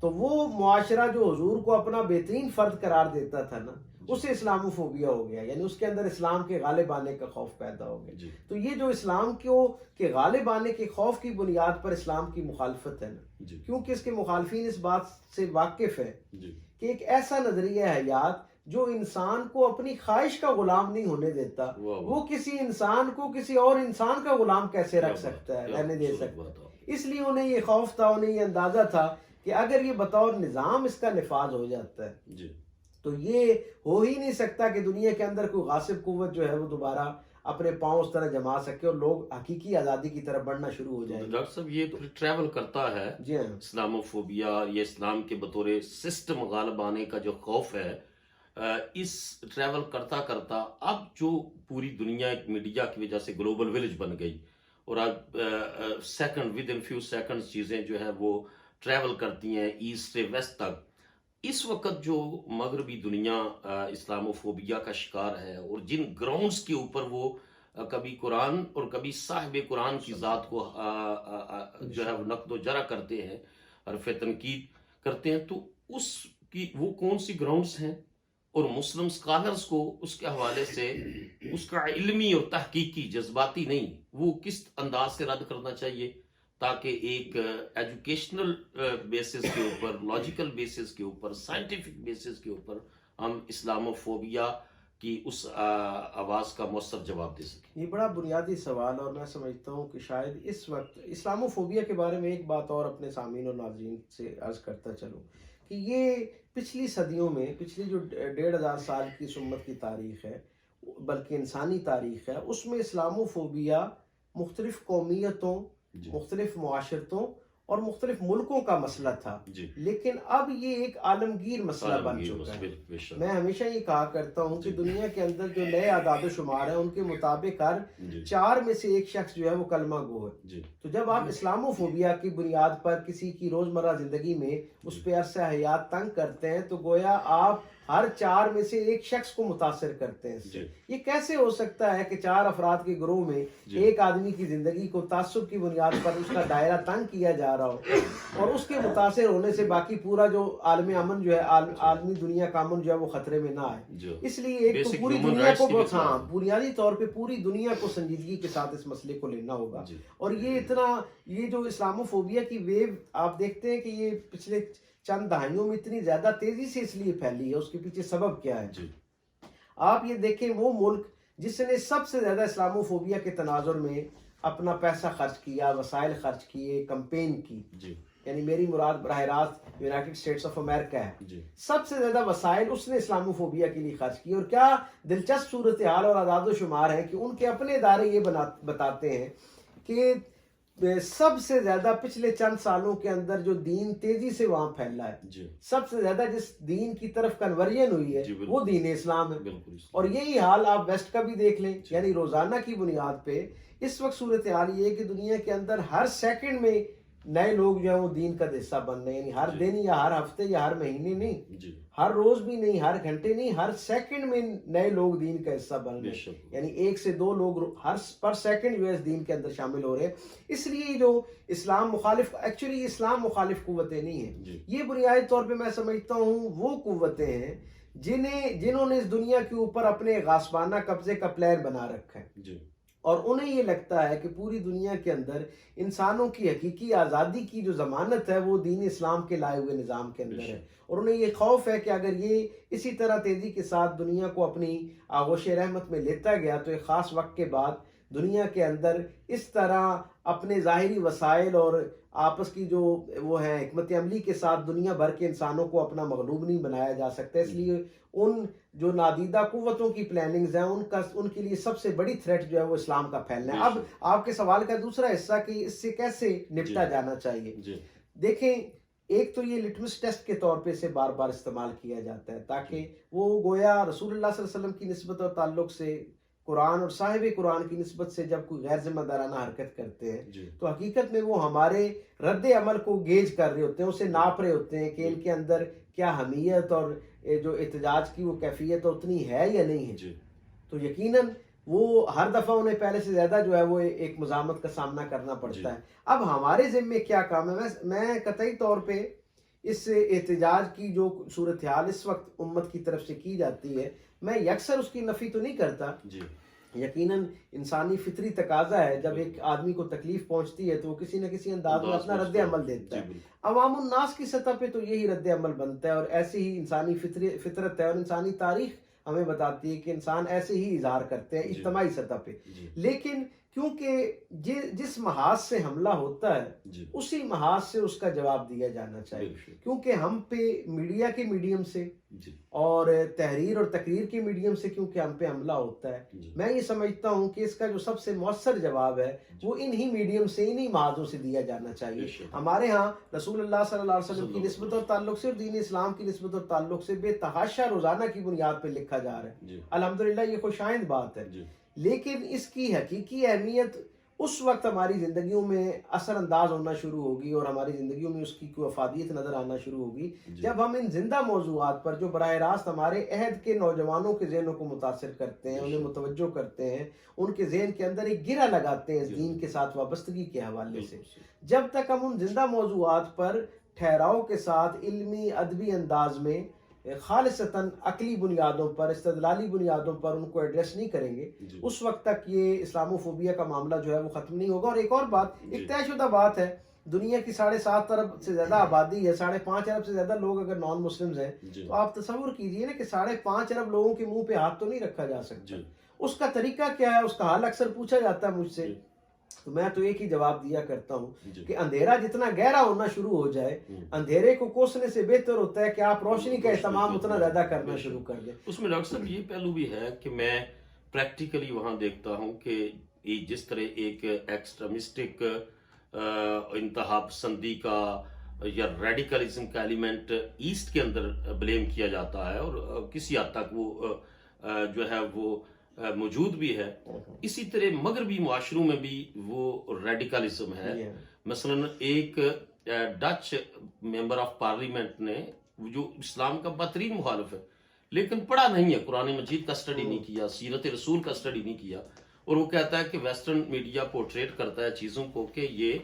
S2: تو وہ معاشرہ جو حضور کو اپنا بہترین فرد قرار دیتا تھا نا، اسے اسلاموفوبیا ہو گیا. یعنی اس کے اندر اسلام کے غالب آنے کا خوف پیدا ہو گیا. تو یہ جو اسلام کے غالب آنے کے خوف کی بنیاد پر اسلام کی مخالفت ہے نا، کیونکہ اس کے مخالفین اس بات سے واقف ہیں کہ ایک ایسا نظریہ حیات جو انسان کو اپنی خواہش کا غلام نہیں ہونے دیتا، وہ کسی انسان کو کسی اور انسان کا غلام کیسے رکھ سکتا ہے، رہنے دے سکتا ہے. اس لیے انہیں یہ خوف تھا، انہیں یہ اندازہ تھا کہ اگر یہ بطور نظام اس کا نفاذ ہو جاتا ہے تو یہ ہو ہی نہیں سکتا کہ دنیا کے اندر کوئی غاصب قوت جو ہے وہ دوبارہ اپنے پاؤں اس طرح جما سکے اور لوگ حقیقی آزادی کی طرف بڑھنا شروع ہو جائیں.
S1: ڈاکٹر صاحب یہ تو ٹریول کرتا ہے.
S2: جی ہاں.
S1: اسلاموفوبیا، یہ اسلام کے بطور سسٹم غالب آنے کا جو خوف ہے، اس ٹریول کرتا کرتا اب جو پوری دنیا ایک میڈیا کی وجہ سے گلوبل ولیج بن گئی اور اب ود ان فیو سیکنڈز چیزیں جو ہے وہ ٹریول کرتی ہیں ایسٹ سے ویسٹ تک. اس وقت جو مغربی دنیا اسلاموفوبیا کا شکار ہے اور جن گراؤنڈز کے اوپر وہ کبھی قرآن اور کبھی صاحب قرآن کی ذات کو جو ہے نقد و جرح کرتے ہیں، حرف تنقید کرتے ہیں، تو اس کی وہ کون سی گراؤنڈز ہیں اور مسلم سکالرز کو اس کے حوالے سے اس کا علمی اور تحقیقی جذباتی نہیں، وہ کس انداز سے رد کرنا چاہیے تاکہ ایک ایجوکیشنل بیسس کے اوپر، لاجیکل بیسس کے اوپر، سائنٹیفک بیسس کے اوپر ہم اسلاموفوبیا کی اس آواز کا مؤثر جواب دے سکیں؟
S2: یہ بڑا بنیادی سوال، اور میں سمجھتا ہوں کہ شاید اس وقت اسلاموفوبیا کے بارے میں ایک بات اور اپنے سامعین اور ناظرین سے عرض کرتا چلوں کہ یہ پچھلی صدیوں میں، پچھلی جو 1500 سال کی اس امت کی تاریخ ہے، بلکہ انسانی تاریخ ہے، اس میں اسلاموفوبیا مختلف قومیتوں، مختلف معاشرتوں اور مختلف ملکوں کا مسئلہ تھا، لیکن اب یہ ایک عالمگیر مسئلہ بن چکا ہے. میں ہمیشہ یہ کہا کرتا ہوں کہ دنیا کے اندر جو نئے اعداد و شمار ہیں ان کے مطابق ہر 4 میں سے 1 شخص جو ہے وہ کلمہ گو ہے. تو جب آپ اسلاموفوبیا کی بنیاد پر کسی کی روزمرہ زندگی میں اس پہ عرصہ حیات تنگ کرتے ہیں تو گویا آپ ہر 4 میں سے 1 شخص کو متاثر کرتے ہیں. یہ کیسے ہو سکتا ہے کہ 4 افراد کے گروہ میں ایک آدمی کی زندگی کو تعصب کی بنیاد پر اس کا دائرہ تنگ کیا جا رہا ہو اور اس کے متاثر ہونے سے باقی پورا جو عالم امن جو ہے، عالمی دنیا کا امن جو ہے وہ خطرے میں نہ آئے؟ اس لیے ایک تو پوری دنیا کو بنیادی طور پہ پوری دنیا کو سنجیدگی کے ساتھ اس مسئلے کو لینا ہوگا. اور یہ جو اسلاموفوبیا کی ویو آپ دیکھتے ہیں کہ یہ پچھلے چند دہائیوں میں اتنی زیادہ تیزی سے اس لیے پھیلی ہے، اس کے پیچھے سبب کیا ہے؟ آپ یہ دیکھیں وہ ملک جس نے سب سے زیادہ اسلاموفوبیا کے تناظر میں اپنا پیسہ خرچ کیا، وسائل خرچ کیے، کمپین کی، یعنی میری مراد براہ راست یونائٹڈ اسٹیٹس آف امریکہ ہے، سب سے زیادہ وسائل اس نے اسلاموفوبیا کے لیے خرچ کی. اور کیا دلچسپ صورتحال اور اعداد و شمار ہیں کہ ان کے اپنے ادارے یہ بتاتے ہیں کہ سب سے زیادہ پچھلے چند سالوں کے اندر جو دین تیزی سے وہاں پھیلا ہے، سب سے زیادہ جس دین کی طرف کنورژن ہوئی ہے وہ دین اسلام ہے. اور یہی حال آپ ویسٹ کا بھی دیکھ لیں. یعنی روزانہ کی بنیاد پہ اس وقت صورتحال یہ ہے کہ دنیا کے اندر ہر سیکنڈ میں نئے لوگ جو ہیں وہ دین کا حصہ بن رہے ہیں، یعنی ہر دن یا ہر ہفتے یا ہر مہینے نہیں،
S1: جی
S2: ہر روز بھی نہیں، ہر گھنٹے نہیں، ہر سیکنڈ میں نئے لوگ دین کا حصہ بن رہے ہیں، یعنی 1 سے 2 لوگ ہر پر سیکنڈ جو ہے اس دین کے اندر شامل ہو رہے ہیں۔ اس لیے جو اسلام مخالف، ایکچولی اسلام مخالف قوتیں نہیں ہیں، یہ بنیادی طور پہ میں سمجھتا ہوں وہ قوتیں ہیں جنہوں نے اس دنیا کے اوپر اپنے غاصبانہ قبضے کا پلان بنا رکھا ہے، اور انہیں یہ لگتا ہے کہ پوری دنیا کے اندر انسانوں کی حقیقی آزادی کی جو ضمانت ہے وہ دین اسلام کے لائے ہوئے نظام کے اندر ہے، اور انہیں یہ خوف ہے کہ اگر یہ اسی طرح تیزی کے ساتھ دنیا کو اپنی آغوش رحمت میں لیتا گیا تو ایک خاص وقت کے بعد دنیا کے اندر اس طرح اپنے ظاہری وسائل اور آپس کی جو وہ ہے حکمت عملی کے ساتھ دنیا بھر کے انسانوں کو اپنا مغلوب نہیں بنایا جا سکتا۔ اس لیے ان جو نادیدہ قوتوں کی پلاننگز ہیں ان کے لیے سب سے بڑی تھریٹ جو ہے وہ اسلام کا پھیلنا ہے۔ اب آپ کے سوال کا دوسرا حصہ کہ اس سے کیسے نپٹا جانا چاہیے، دیکھیں ایک تو یہ لٹمس ٹیسٹ کے طور پہ اسے بار بار استعمال کیا جاتا ہے تاکہ وہ گویا رسول اللہ صلی اللہ علیہ وسلم کی نسبت اور تعلق سے، قرآن اور صاحب قرآن کی نسبت سے جب کوئی غیر ذمہ دارانہ حرکت کرتے ہیں تو حقیقت میں وہ ہمارے رد عمل کو گیج کر رہے ہوتے ہیں، اسے ناپ رہے ہوتے ہیں کہ ان کے اندر کیا حمیت اور جو احتجاج کی وہ کیفیت اتنی ہے یا نہیں ہے۔ تو یقیناً وہ ہر دفعہ انہیں پہلے سے زیادہ جو ہے وہ ایک مزاحمت کا سامنا کرنا پڑتا ہے۔ اب ہمارے ذمے کیا کام ہے؟ میں قطعی طور پہ اس احتجاج کی جو صورتحال اس وقت امت کی طرف سے کی جاتی ہے، میں یکسر اس کی نفی تو نہیں کرتا، یقیناً انسانی فطری تقاضا ہے جب ایک آدمی کو تکلیف پہنچتی ہے تو وہ کسی نہ کسی انداز میں اپنا رد عمل دیتا ہے۔ عوام الناس کی سطح پہ تو یہی رد عمل بنتا ہے، اور ایسی ہی انسانی فطرت ہے، اور انسانی تاریخ ہمیں بتاتی ہے کہ انسان ایسے ہی اظہار کرتے ہیں اجتماعی سطح پہ۔ لیکن کیونکہ جس محاذ سے حملہ ہوتا ہے اسی محاذ سے اس کا جواب دیا جانا چاہیے، کیونکہ ہم پہ میڈیا کے میڈیم سے اور تحریر اور تقریر کے میڈیم سے کیونکہ ہم پہ حملہ ہوتا ہے، میں یہ سمجھتا ہوں کہ اس کا جو سب سے مؤثر جواب ہے وہ انہی میڈیم سے، انہی محاذوں سے دیا جانا چاہیے۔ ہمارے ہاں رسول اللہ صلی اللہ علیہ وسلم کی نسبت اور تعلق سے اور دین اسلام کی نسبت اور تعلق سے بے تحاشا روزانہ کی بنیاد پہ لکھا جا رہا ہے، الحمدللہ یہ خوش آئند بات ہے، لیکن اس کی حقیقی اہمیت اس وقت ہماری زندگیوں میں اثر انداز ہونا شروع ہوگی اور ہماری زندگیوں میں اس کی کوئی افادیت نظر آنا شروع ہوگی جب ہم ان زندہ موضوعات پر جو براہ راست ہمارے عہد کے نوجوانوں کے ذہنوں کو متاثر کرتے ہیں، انہیں متوجہ کرتے ہیں، ان کے ذہن کے اندر ایک گرہ لگاتے ہیں اس دین کے ساتھ وابستگی کے حوالے سے، جب تک ہم ان زندہ موضوعات پر ٹھہراؤ کے ساتھ علمی ادبی انداز میں خالصتاً عقلی بنیادوں پر، استدلالی بنیادوں پر ان کو ایڈریس نہیں کریں گے، اس وقت تک یہ اسلاموفوبیا کا معاملہ جو ہے وہ ختم نہیں ہوگا۔ اور ایک اور بات، ایک طے شدہ بات ہے، دنیا کی 7.5 ارب سے زیادہ آبادی ہے، 5.5 ارب سے زیادہ لوگ اگر نان مسلمز ہیں تو آپ تصور کیجئے نا کہ 5.5 ارب لوگوں کے منہ پہ ہاتھ تو نہیں رکھا جا سکتا۔ اس کا طریقہ کیا ہے، اس کا حال اکثر پوچھا جاتا ہے مجھ سے، تو میں تو ایک ہی جواب دیا کرتا ہوں کہ اندھیرا جتنا گہرا ہونا شروع ہو جائے، اندھیرے کو کوسنے سے بہتر ہوتا ہے کہ آپ روشنی کا اہتمام اتنا زیادہ کرنا شروع کر دیں۔
S1: اس میں ڈاکٹر صاحب یہ پہلو بھی ہے کہ میں پریکٹیکلی وہاں دیکھتا ہوں کہ جس طرح ایک ایکسٹریمسٹک انتہا پسندی کا یا ریڈیکلزم کا ایلیمنٹ ایسٹ کے اندر بلیم کیا جاتا ہے اور کسی حد تک وہ جو ہے وہ موجود بھی ہے، اسی طرح مغربی معاشروں میں بھی وہ ریڈیکلزم ہے۔ مثلا ایک ڈچ ممبر آف پارلیمنٹ نے جو اسلام کا بدترین مخالف ہے لیکن پڑھا نہیں ہے، قرآن مجید کا سٹڈی نہیں کیا، سیرت رسول کا سٹڈی نہیں کیا، اور وہ کہتا ہے کہ ویسٹرن میڈیا پورٹریٹ کرتا ہے چیزوں کو کہ یہ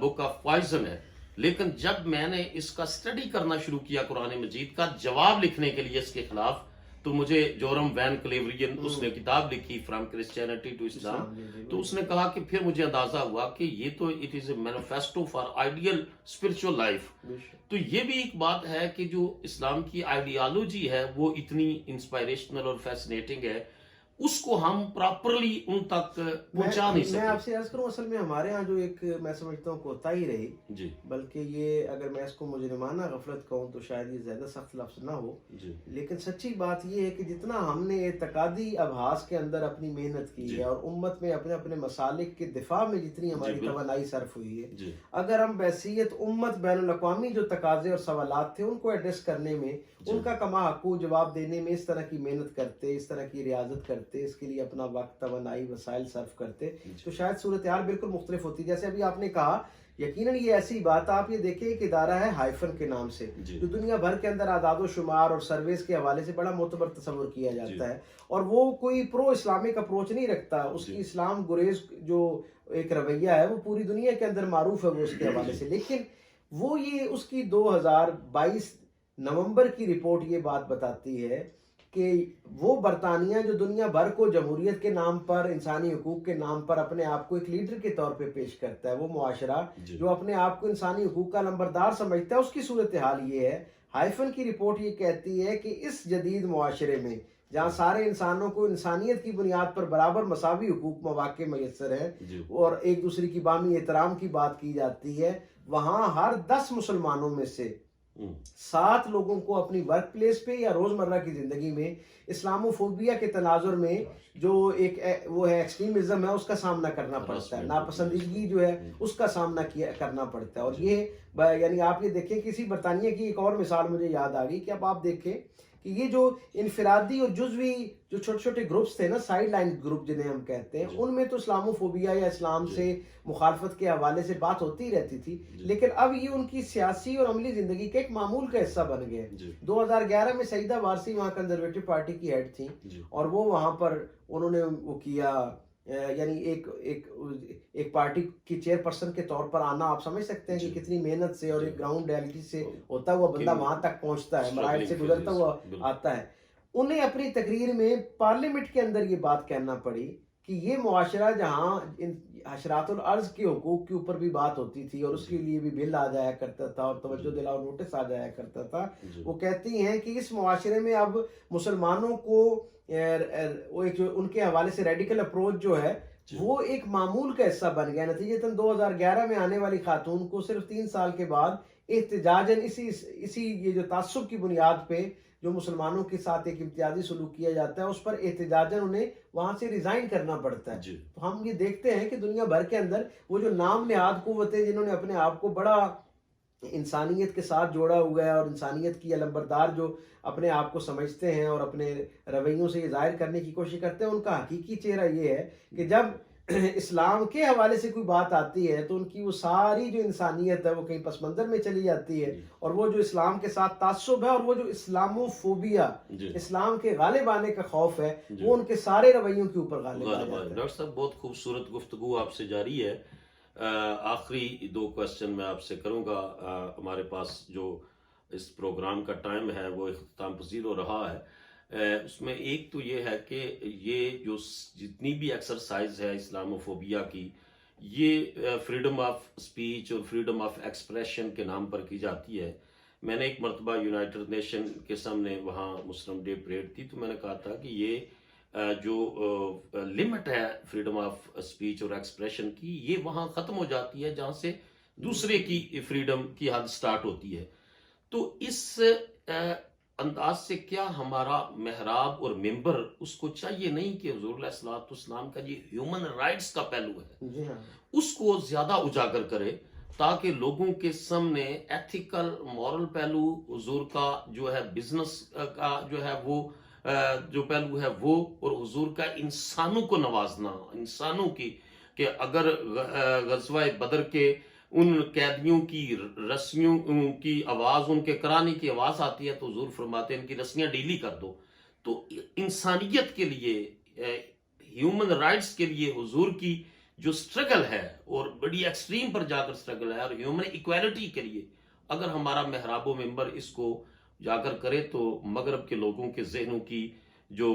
S1: بک آف پوائزن ہے، لیکن جب میں نے اس کا سٹڈی کرنا شروع کیا قرآن مجید کا جواب لکھنے کے لیے اس کے خلاف، تو مجھے جورم وین کلیورین اس نے کتاب لکھی فرام کرسچینٹی ٹو اسلام، تو اس نے کہا کہ پھر مجھے اندازہ ہوا کہ یہ تو it is a manifesto for ideal spiritual life. تو یہ بھی ایک بات ہے کہ جو اسلام کی آئیڈیالوجی ہے وہ اتنی انسپائریشنل اور فیسنیٹنگ ہے، اس کو ہم پراپرلی ان تک پہنچا نہیں سکتے۔
S2: میں آپ سے عرض کروں، اصل میں ہمارے ہاں جو ایک میں سمجھتا ہوں کوتاہی رہی، بلکہ یہ اگر میں اس کو مجرمانہ غفلت کہوں تو شاید یہ زیادہ سخت لفظ نہ ہو، لیکن سچی بات یہ ہے کہ جتنا ہم نے اعتقادی ابحاث کے اندر اپنی محنت کی ہے اور امت میں اپنے اپنے مسالک کے دفاع میں جتنی ہماری توانائی صرف ہوئی ہے، اگر ہم بحیثیت امت بین الاقوامی جو تقاضے اور سوالات تھے ان کو ایڈریس کرنے میں، ان کا کما حقوق جواب دینے میں اس طرح کی محنت کرتے، اس طرح کی ریاضت کرتے، اس کے لیے اپنا وقت، توانائی، وسائل صرف کرتے، تو شاید صورتحال بالکل مختلف ہوتی۔ جیسے ابھی آپ نے کہا یقیناً یہ ایسی بات آپ یہ دیکھیں ایک ادارہ ہے ہائفن کے نام سے جو دنیا بھر کے اندر اعداد و شمار اور سرویز کے حوالے سے بڑا معتبر تصور کیا جاتا ہے، اور وہ کوئی پرو اسلامک اپروچ نہیں رکھتا، اس کی اسلام گریز جو ایک رویہ ہے وہ پوری دنیا کے اندر معروف ہے وہ اس کے حوالے سے، لیکن وہ یہ اس کی 2022 نومبر کی رپورٹ یہ بات بتاتی ہے کہ وہ برطانیہ جو دنیا بھر کو جمہوریت کے نام پر، انسانی حقوق کے نام پر اپنے آپ کو ایک لیڈر کے طور پہ پیش کرتا ہے، وہ معاشرہ جو اپنے آپ کو انسانی حقوق کا نمبردار سمجھتا ہے، اس کی صورتحال یہ ہے۔ ہائفن کی رپورٹ یہ کہتی ہے کہ اس جدید معاشرے میں جہاں سارے انسانوں کو انسانیت کی بنیاد پر برابر مساوی حقوق مواقع میسر ہیں اور ایک دوسرے کی باہمی احترام کی بات کی جاتی ہے، وہاں ہر 10 مسلمانوں میں سے 7 لوگوں کو اپنی ورک پلیس پہ یا روزمرہ کی زندگی میں اسلاموفوبیا کے تناظر میں جو ایک وہ ہے ایکسٹریمزم ہے اس کا سامنا کرنا پڑتا ہے، ناپسندیدگی جو ہے اس کا سامنا کرنا پڑتا ہے۔ اور یہ یعنی آپ یہ دیکھیں کسی برطانیہ کی ایک اور مثال مجھے یاد آ گئی کہ اب آپ دیکھیں کہ یہ جو انفرادی اور جزوی جو چھوٹے چھوٹے گروپس تھے نا، سائیڈ لائن گروپ جنہیں ہم کہتے ہیں، ان میں تو اسلاموفوبیا یا اسلام سے مخالفت کے حوالے سے بات ہوتی رہتی تھی، لیکن اب یہ ان کی سیاسی اور عملی زندگی کا ایک معمول کا حصہ بن گیا ہے۔ 2011 میں سعیدہ وارثی وہاں کنزرویٹو پارٹی کی ہیڈ تھیں اور وہ وہاں پر انہوں نے وہ کیا، یعنی ایک پارٹی کی چیئر پرسن کے طور پر آنا، آپ سمجھ سکتے ہیں کہ کتنی محنت سے اور ایک گراؤنڈ ریالٹی سے ہوتا ہوا بندہ وہاں تک پہنچتا ہے، مراحل سے گزرتا ہوا آتا ہے۔ انہیں اپنی تقریر میں پارلیمنٹ کے اندر یہ بات کہنا پڑی کہ یہ معاشرہ جہاں حشرات الارض کے حقوق کے اوپر بھی بات ہوتی تھی اور اس کے لیے بھی بل آ جایا کرتا تھا اور توجہ دلاؤ نوٹس آ جایا کرتا تھا، وہ کہتی ہیں کہ اس معاشرے میں اب مسلمانوں کو وہ ایک جو ان کے حوالے سے ریڈیکل اپروچ جو ہے وہ ایک معمول کا حصہ بن گیا۔ نتیجتاً 2011 میں آنے والی خاتون کو صرف 3 سال کے بعد احتجاجاً اسی یہ جو تعصب کی بنیاد پہ جو مسلمانوں کے ساتھ ایک امتیازی سلوک کیا جاتا ہے اس پر احتجاجاً انہیں وہاں سے ریزائن کرنا پڑتا ہے۔ تو ہم یہ دیکھتے ہیں کہ دنیا بھر کے اندر وہ جو نام نہاد قوتیں جنہوں نے اپنے آپ کو بڑا انسانیت کے ساتھ جوڑا ہوا ہے اور انسانیت کی علمبردار جو اپنے آپ کو سمجھتے ہیں اور اپنے رویوں سے یہ ظاہر کرنے کی کوشش کرتے ہیں، ان کا حقیقی چہرہ یہ ہے کہ جب اسلام کے حوالے سے کوئی بات آتی ہے تو ان کی وہ ساری جو انسانیت ہے وہ کہیں پس منظر میں چلی جاتی ہے، اور وہ جو اسلام کے ساتھ تعصب ہے اور وہ جو اسلاموفوبیا، اسلام کے غالب آنے کا خوف ہے، وہ ان کے سارے رویوں کے اوپر غالب آ جاتا ہے۔
S1: ڈاکٹر صاحب بہت خوبصورت گفتگو آپ سے جاری ہے۔ آخری 2 کوسچن میں آپ سے کروں گا، ہمارے پاس جو اس پروگرام کا ٹائم ہے وہ اختتام پذیر ہو رہا ہے۔ اس میں ایک تو یہ ہے کہ یہ جو جتنی بھی ایکسرسائز ہے اسلاموفوبیا کی، یہ فریڈم آف سپیچ اور فریڈم آف ایکسپریشن کے نام پر کی جاتی ہے۔ میں نے ایک مرتبہ یونائٹڈ نیشن کے سامنے وہاں مسلم ڈے پریڈ تھی تو میں نے کہا تھا کہ یہ جو لمٹ ہے فریڈم آف سپیچ اور ایکسپریشن کی، یہ وہاں ختم ہو جاتی ہے جہاں سے دوسرے کی فریڈم کی حد سٹارٹ ہوتی ہے۔ تو اس انداز سے کیا ہمارا محراب اور ممبر اس کو چاہیے نہیں کہ حضور علیہ الصلوۃ والسلام کا یہ ہیومن رائٹس کا پہلو ہے اس کو زیادہ اجاگر کرے تاکہ لوگوں کے سامنے ایتھیکل مورل پہلو، حضور کا جو ہے بزنس کا جو ہے وہ جو پہلو ہے وہ، اور حضور کا انسانوں کو نوازنا، انسانوں کی، کہ اگر غزوہ بدر کے ان قیدیوں کی رسیوں کی آواز، ان کے کرانے کی آواز آتی ہے تو حضور فرماتے ہیں ان کی رسیاں ڈھیلی کر دو۔ تو انسانیت کے لیے، ہیومن رائٹس کے لیے حضور کی جو سٹرگل ہے اور بڑی ایکسٹریم پر جا کر سٹرگل ہے، اور ہیومن ایکویلٹی کے لیے اگر ہمارا محراب و ممبر اس کو جاگر کرے تو مغرب کے لوگوں کے ذہنوں کی جو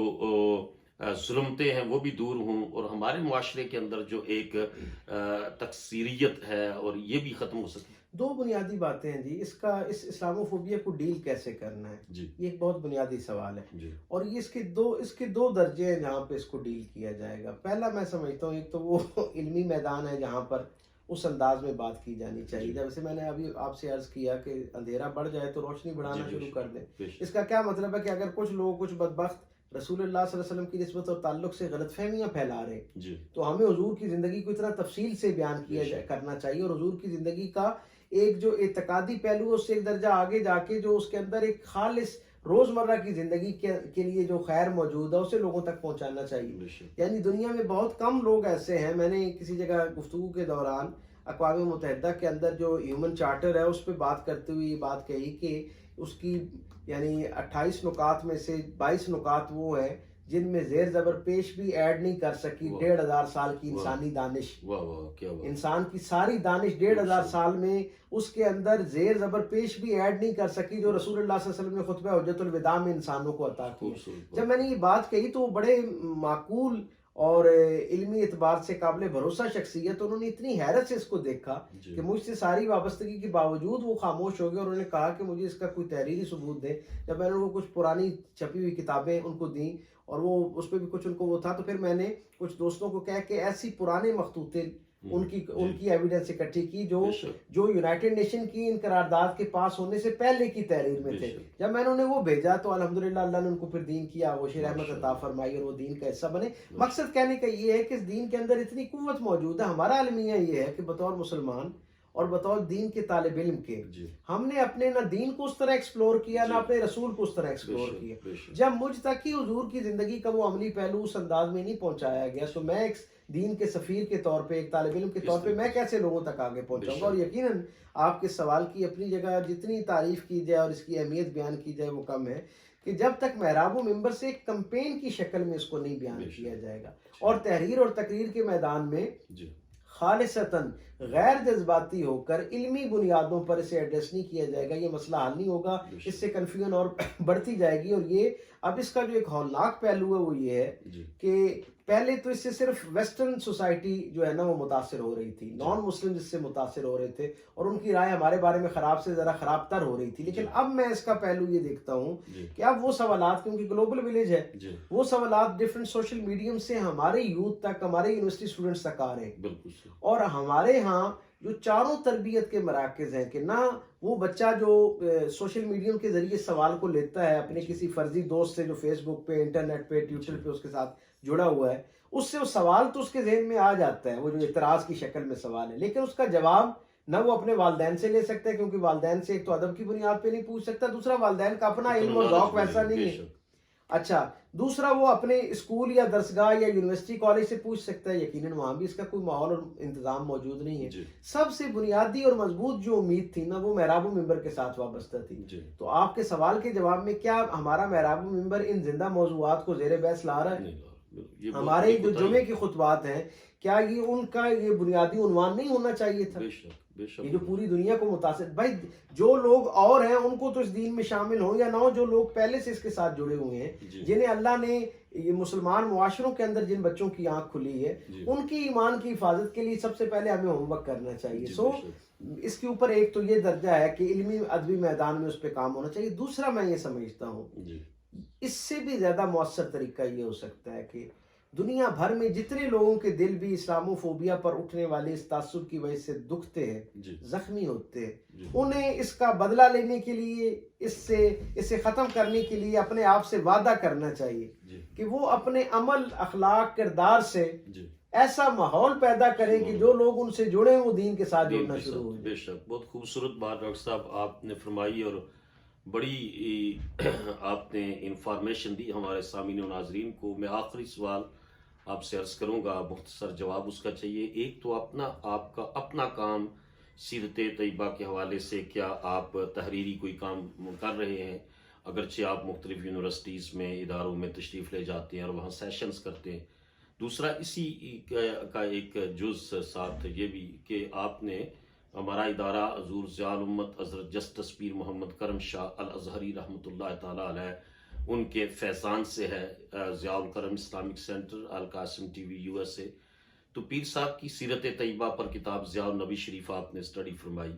S1: ظلمتیں ہیں وہ بھی دور ہوں، اور ہمارے معاشرے کے اندر جو ایک تکثیریت ہے اور یہ بھی ختم ہو سکے۔
S2: 2 بنیادی باتیں ہیں جی، اس اسلاموفوبیا کو ڈیل کیسے کرنا ہے، یہ ایک بہت بنیادی سوال ہے، اور یہ اس کے 2 درجے ہیں جہاں پہ اس کو ڈیل کیا جائے گا۔ پہلا میں سمجھتا ہوں ایک تو وہ علمی میدان ہے جہاں پر اس انداز میں بات کی جانی چاہیے، جیسے میں نے ابھی آپ سے عرض کیا کہ اندھیرا بڑھ جائے تو روشنی بڑھانا شروع کر دیں۔ اس کا کیا مطلب ہے کہ اگر کچھ لوگ، کچھ بدبخت رسول اللہ صلی اللہ علیہ وسلم کی نسبت اور تعلق سے غلط فہمیاں پھیلا رہے ہیں تو ہمیں حضور کی زندگی کو اتنا تفصیل سے بیان کرنا چاہیے، اور حضور کی زندگی کا ایک جو اعتقادی پہلو ہے اس سے ایک درجہ آگے جا کے جو اس کے اندر ایک خالص روزمرہ کی زندگی کے لیے جو خیر موجود ہے اسے لوگوں تک پہنچانا چاہیے۔ یعنی دنیا میں بہت کم لوگ ایسے ہیں، میں نے کسی جگہ گفتگو کے دوران اقوام متحدہ کے اندر جو ہیومن چارٹر ہے اس پہ بات کرتے ہوئے یہ بات کہی کہ اس کی یعنی 28 نکات میں سے 22 نکات وہ ہیں جن میں زیر زبر پیش بھی ایڈ نہیں کر سکی 1500 سال کی انسانی دانش. انسان کی ساری دانش 1500 سال میں اس کے اندر زیر زبر پیش بھی ایڈ نہیں کر سکی جو رسول اللہ صلی اللہ علیہ وسلم نے خطبہ حجۃ الوداع میں انسانوں کو عطا کی. جب میں نے یہ بات کہی تو وہ بڑے معقول اور علمی اعتبار سے قابل بھروسہ شخصیت، انہوں نے اتنی حیرت سے اس کو دیکھا کہ مجھ سے ساری وابستگی کے باوجود وہ خاموش ہو گئے اور انہوں نے کہا کہ مجھے اس کا کوئی تحریری ثبوت دیں. جب میں نے ان کو کچھ پرانی چھپی ہوئی کتابیں ان کو دیں اور وہ اس پہ بھی کچھ ان کو وہ تھا، تو پھر میں نے کچھ دوستوں کو کہا کہ ایسی پرانے مخطوطے ان کی ایویڈنس اکٹھی کی جو یونائٹڈ نیشن کی ان قرارداد کے پاس ہونے سے پہلے کی تحریر میں تھے. جب میں نے انہیں وہ بھیجا تو الحمدللہ اللہ نے ان کو پھر دین کی آغوش رحمت عطا فرمائی اور وہ دین کا حصہ بنے. مقصد کہنے کا یہ ہے کہ اس دین کے اندر اتنی قوت موجود ہے. ہمارا المیہ یہ ہے کہ بطور مسلمان اور بطور دین کے طالب علم کے ہم نے اپنے نہ دین کو اس طرح ایکسپلور کیا نہ اپنے رسول کو اس طرح ایکسپلور کیا. جب مجھ تک ہی حضور کی زندگی کا وہ عملی پہلو اس انداز میں نہیں پہنچایا گیا تو میں ایک دین کے سفیر کے طور پہ، ایک طالب علم کے طور پہ میں کیسے لوگوں تک آگے پہنچاؤں گا. اور یقیناً آپ کے سوال کی اپنی جگہ جتنی تعریف کی جائے اور اس کی اہمیت بیان کی جائے وہ کم ہے کہ جب تک محراب و منبر سے ایک کمپین کی شکل میں اس کو نہیں بیان کیا جائے گا اور تحریر اور تقریر کے میدان میں خالصتاً غیر جذباتی ہو کر علمی بنیادوں پر اسے ایڈریس نہیں کیا جائے گا، یہ مسئلہ حل نہیں ہوگا. اس سے کنفیوژن اور بڑھتی جائے گی. اور یہ اب اس کا جو ایک ہولناک پہلو ہے وہ یہ ہے کہ پہلے تو اس سے صرف ویسٹرن سوسائٹی جو ہے نا وہ متاثر ہو رہی تھی، نان مسلم اس سے متاثر ہو رہے تھے اور ان کی رائے ہمارے بارے میں خراب سے ذرا خراب تر ہو رہی تھی. لیکن اب میں اس کا پہلو یہ دیکھتا ہوں کہ اب وہ سوالات، کیونکہ گلوبل ولیج ہے، وہ سوالات ڈفرینٹ سوشل میڈیم سے ہمارے یوتھ تک، ہمارے یونیورسٹی اسٹوڈنٹس تک آ رہے ہیں. اور ہمارے ہاں جو چاروں تربیت کے مراکز ہیں کہ نہ وہ بچہ جو سوشل میڈیم کے ذریعے سوال کو لیتا ہے اپنے کسی فرضی دوست سے جو فیس بک پہ، انٹرنیٹ پہ، ٹویٹر پہ اس کے ساتھ جڑا ہوا ہے، اس سے وہ سوال تو اس کے ذہن میں آ جاتا ہے، وہ جو اعتراض کی شکل میں سوال ہے، لیکن اس کا جواب نہ وہ اپنے والدین سے لے سکتا ہے کیونکہ والدین سے ایک تو ادب کی بنیاد پہ نہیں پوچھ سکتا، دوسرا والدین کا اپنا علم و ذوق ویسا نہیں ہے. اچھا، دوسرا وہ اپنے اسکول یا درسگاہ یا یونیورسٹی کالج سے پوچھ سکتا ہے، یقیناً وہاں بھی اس کا کوئی ماحول اور انتظام موجود نہیں ہے. سب سے بنیادی اور مضبوط جو امید تھی نا وہ محراب و منبر کے ساتھ وابستہ تھی. تو آپ کے سوال کے جواب میں کیا ہمارا محراب و منبر ان زندہ موضوعات کو زیر بحث لا رہا ہے؟ ہمارے جو جمعے کی خطبات ہیں کیا یہ ان کا یہ بنیادی عنوان نہیں ہونا چاہیے تھا؟ یہ جو پوری دنیا کو متاثر، بھائی جو لوگ اور ہیں ان کو تو اس دین میں شامل ہوں یا نہ ہو، جو لوگ پہلے سے اس کے ساتھ جڑے ہوئے ہیں، جنہیں اللہ نے یہ مسلمان معاشروں کے اندر جن بچوں کی آنکھ کھلی ہے، ان کی ایمان کی حفاظت کے لیے سب سے پہلے ہمیں ہوم ورک کرنا چاہیے. سو اس کے اوپر ایک تو یہ درجہ ہے کہ علمی ادبی میدان میں اس پہ کام ہونا چاہیے. دوسرا میں یہ سمجھتا ہوں اس سے بھی زیادہ مؤثر طریقہ یہ ہو سکتا ہے کہ دنیا بھر میں جتنے لوگوں کے دل بھی اسلامو فوبیا پر اٹھنے والے اس تعصب کی وجہ سے دکھتے ہیں، زخمی ہوتے ہیں، انہیں اس کا بدلہ لینے کے لیے، اسے ختم کرنے کے لیے اپنے آپ سے وعدہ کرنا چاہیے کہ وہ اپنے عمل، اخلاق، کردار سے ایسا ماحول پیدا کریں کہ جو لوگ ان سے جڑے وہ دین کے ساتھ جڑنا شروع ہو.
S1: بے شک بہت خوبصورت بات ڈاکٹر صاحب آپ نے فرمائی اور بڑی آپ نے انفارمیشن دی ہمارے سامعین و ناظرین کو. میں آخری سوال آپ سے عرض کروں گا، مختصر جواب اس کا چاہیے. ایک تو آپ کا اپنا کام سیرت طیبہ کے حوالے سے کیا آپ تحریری کوئی کام کر رہے ہیں؟ اگرچہ آپ مختلف یونیورسٹیز میں، اداروں میں تشریف لے جاتے ہیں اور وہاں سیشنز کرتے ہیں. دوسرا اسی کا ایک جز ساتھ یہ بھی کہ آپ نے ہمارا ادارہ حضور ضیاء الامت حضرت جسٹس پیر محمد کرم شاہ الازہری رحمۃ اللہ تعالیٰ علیہ ان کے فیضان سے ہے، ضیاء الکرم اسلامک سینٹر، القاسم ٹی وی USA. تو پیر صاحب کی سیرت طیبہ پر کتاب ضیاء النبی شریف آپ نے اسٹڈی فرمائی.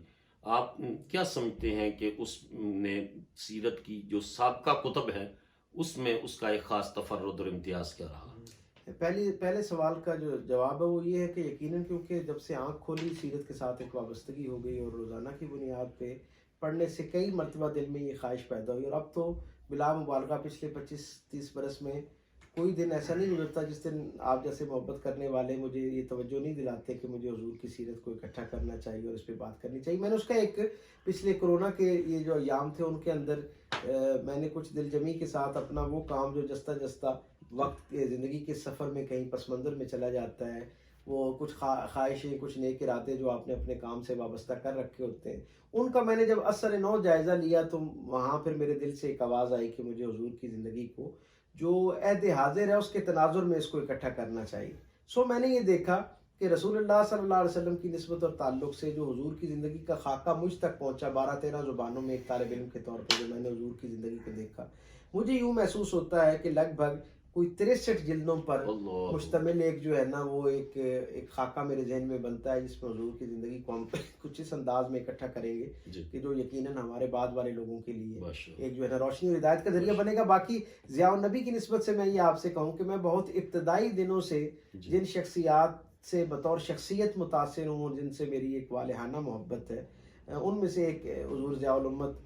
S1: آپ کیا سمجھتے ہیں کہ اس نے سیرت کی جو سابقہ کتب ہے اس میں اس کا ایک خاص تفرد اور امتیاز کیا رہا؟
S2: پہلے سوال کا جو جواب ہے وہ یہ ہے کہ یقیناً کیونکہ جب سے آنکھ کھولی سیرت کے ساتھ ایک وابستگی ہو گئی اور روزانہ کی بنیاد پہ پڑھنے سے کئی مرتبہ دل میں یہ خواہش پیدا ہوئی. اور اب تو بلا مبالغہ پچھلے 25-30 برس میں کوئی دن ایسا نہیں گزرتا جس دن آپ جیسے محبت کرنے والے مجھے یہ توجہ نہیں دلاتے کہ مجھے حضور کی سیرت کو اکٹھا کرنا چاہیے اور اس پہ بات کرنی چاہیے. میں نے اس کا ایک پچھلے کرونا کے یہ جو ایام تھے ان کے اندر میں نے کچھ دل جمی کے ساتھ اپنا وہ کام جو جستہ وقت زندگی کے سفر میں کہیں پس منظر میں چلا جاتا ہے وہ کچھ خواہشیں، کچھ نیک ارادے جو آپ نے اپنے کام سے وابستہ کر رکھے ہوتے ہیں، ان کا میں نے جب اثر نو جائزہ لیا تو وہاں پھر میرے دل سے ایک آواز آئی کہ مجھے حضور کی زندگی کو جو عہد حاضر ہے اس کے تناظر میں اس کو اکٹھا کرنا چاہیے. سو میں نے یہ دیکھا کہ رسول اللہ صلی اللہ علیہ وسلم کی نسبت اور تعلق سے جو حضور کی زندگی کا خاکہ مجھ تک پہنچا 12-13 زبانوں میں ایک طالب علم کے طور پر جو میں نے حضور کی زندگی کو دیکھا، مجھے یوں محسوس ہوتا ہے کہ لگ بھگ کوئی 63 جلدوں پر مشتمل ایک جو ہے نا وہ ایک خاکہ میرے ذہن میں بنتا ہے جس میں حضور کی زندگی کو ہم کچھ اس انداز میں اکٹھا کریں گے کہ جو یقیناً ہمارے بعد والے لوگوں کے لیے ایک جو ہے نا روشنی اور ہدایت کا ذریعہ بنے گا. باقی ضیاء النبی کی نسبت سے میں یہ آپ سے کہوں کہ میں بہت ابتدائی دنوں سے جن شخصیات سے بطور شخصیت متاثر ہوں، جن سے میری ایک والہانہ محبت ہے، ان میں سے ایک حضور ضیاء الامت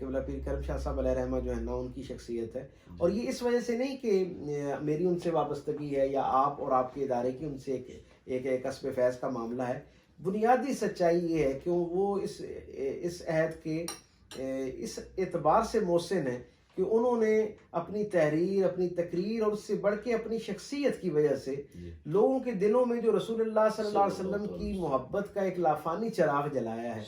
S2: قبلہ پیر کرم شاہ صاحب علیہ رحمہ جو ہے نا ان کی شخصیت ہے. اور یہ اس وجہ سے نہیں کہ میری ان سے وابستگی ہے یا آپ اور آپ کے ادارے کی ان سے ایک کسب فیض کا معاملہ ہے. بنیادی سچائی یہ ہے کہ وہ اس عہد کے اس اعتبار سے محسن ہیں کہ انہوں نے اپنی تحریر، اپنی تقریر اور اس سے بڑھ کے اپنی شخصیت کی وجہ سے لوگوں کے دلوں میں جو رسول اللہ صلی اللہ علیہ وسلم کی محبت کا ایک لافانی چراغ جلایا ہے.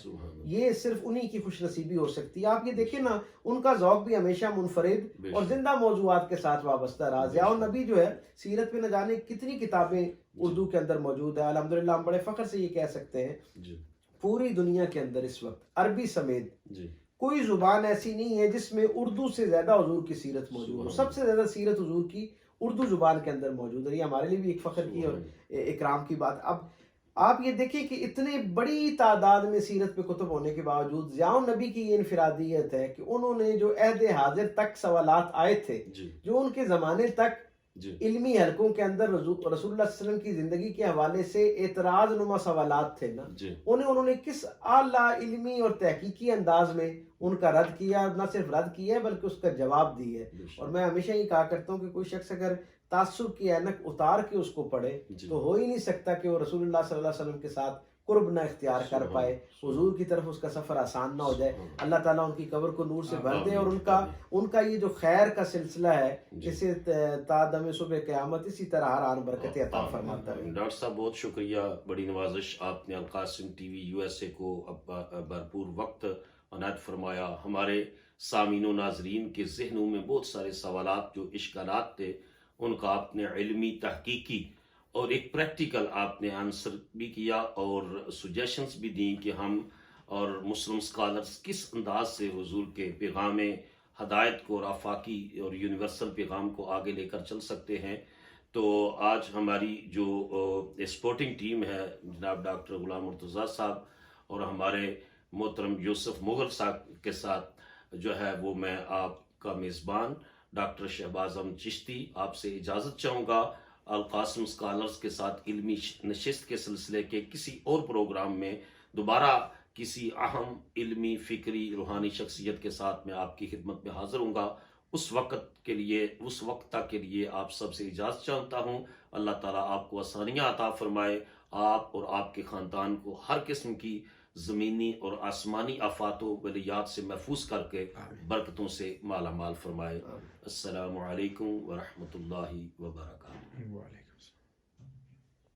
S2: یہ صرف انہی کی خوش نصیبی ہو سکتی ہے. آپ یہ دیکھیں نا، ان کا ذوق بھی ہمیشہ منفرد اور زندہ موضوعات کے ساتھ وابستہ رہا. ضیاء النبی جو ہے سیرت پہ نہ جانے کتنی کتابیں اردو کے اندر موجود ہے. الحمدللہ ہم بڑے فخر سے یہ کہہ سکتے ہیں پوری دنیا کے اندر اس وقت عربی سمیت کوئی زبان ایسی نہیں ہے جس میں اردو سے زیادہ حضور کی سیرت موجود ہو. سب سے زیادہ سیرت حضور کی اردو زبان کے اندر موجود ہے. یہ ہمارے لیے بھی ایک فخر کی اور اکرام کی بات. اب آپ یہ دیکھیں کہ اتنے بڑی تعداد میں سیرت پہ کتب ہونے کے باوجود ضیاء النبی کی یہ انفرادیت ہے کہ انہوں نے جو عہد حاضر تک سوالات آئے تھے، جو ان کے زمانے تک علمی حلقوں کے اندر رسول اللہ صلی اللہ علیہ وسلم کی زندگی کے حوالے سے اعتراض نما سوالات تھے نا، انہوں نے کس اعلیٰ علمی اور تحقیقی انداز میں ان کا رد کیا. نہ صرف رد کیا ہے بلکہ اس کا جواب دی ہے. اور میں ہمیشہ یہ کہا کرتا ہوں کہ کوئی شخص اگر تعصب کی اینک اتار کے اس کو پڑھے تو ہو ہی نہیں سکتا کہ وہ رسول اللہ صلی اللہ علیہ وسلم کے ساتھ قرب نہ اختیار کر پائے، حضور کی طرف اس کا سفر آسان نہ ہو جائے. اللہ تعالیٰ ان کی قبر کو نور سے بھر دے اور ان کا یہ جو خیر کا سلسلہ ہے اسے تا دم صبح قیامت اسی طرح ہر آن برکت عطا فرماتا ہے.
S1: ڈاکٹر صاحب بہت شکریہ، بڑی نوازش. آپ نے القاسم ٹی وی USA کو بھرپور وقت عنایت فرمایا. ہمارے سامعین و ناظرین کے ذہنوں میں بہت سارے سوالات جو اشکالات تھے ان کا آپ نے علمی، تحقیقی اور ایک پریکٹیکل آپ نے آنسر بھی کیا اور سجیشنز بھی دیں کہ ہم اور مسلم سکالرز کس انداز سے حضور کے پیغام ہدایت کو اور آفاقی اور یونیورسل پیغام کو آگے لے کر چل سکتے ہیں. تو آج ہماری جو سپورٹنگ ٹیم ہے جناب ڈاکٹر غلام مرتضیٰ صاحب اور ہمارے محترم یوسف مغل صاحب کے ساتھ جو ہے وہ میں آپ کا میزبان ڈاکٹر شہباز احمد چشتی آپ سے اجازت چاہوں گا. القاسم سکالرز کے ساتھ علمی نشست کے سلسلے کے کسی اور پروگرام میں دوبارہ کسی اہم علمی، فکری، روحانی شخصیت کے ساتھ میں آپ کی خدمت میں حاضر ہوں گا. اس وقت تک کے لیے آپ سب سے اجازت چاہتا ہوں. اللہ تعالیٰ آپ کو آسانیاں عطا فرمائے، آپ اور آپ کے خاندان کو ہر قسم کی زمینی اور آسمانی آفات و بلیات سے محفوظ کر کے برکتوں سے مالا مال فرمائے. السلام علیکم ورحمۃ اللہ وبرکاتہ.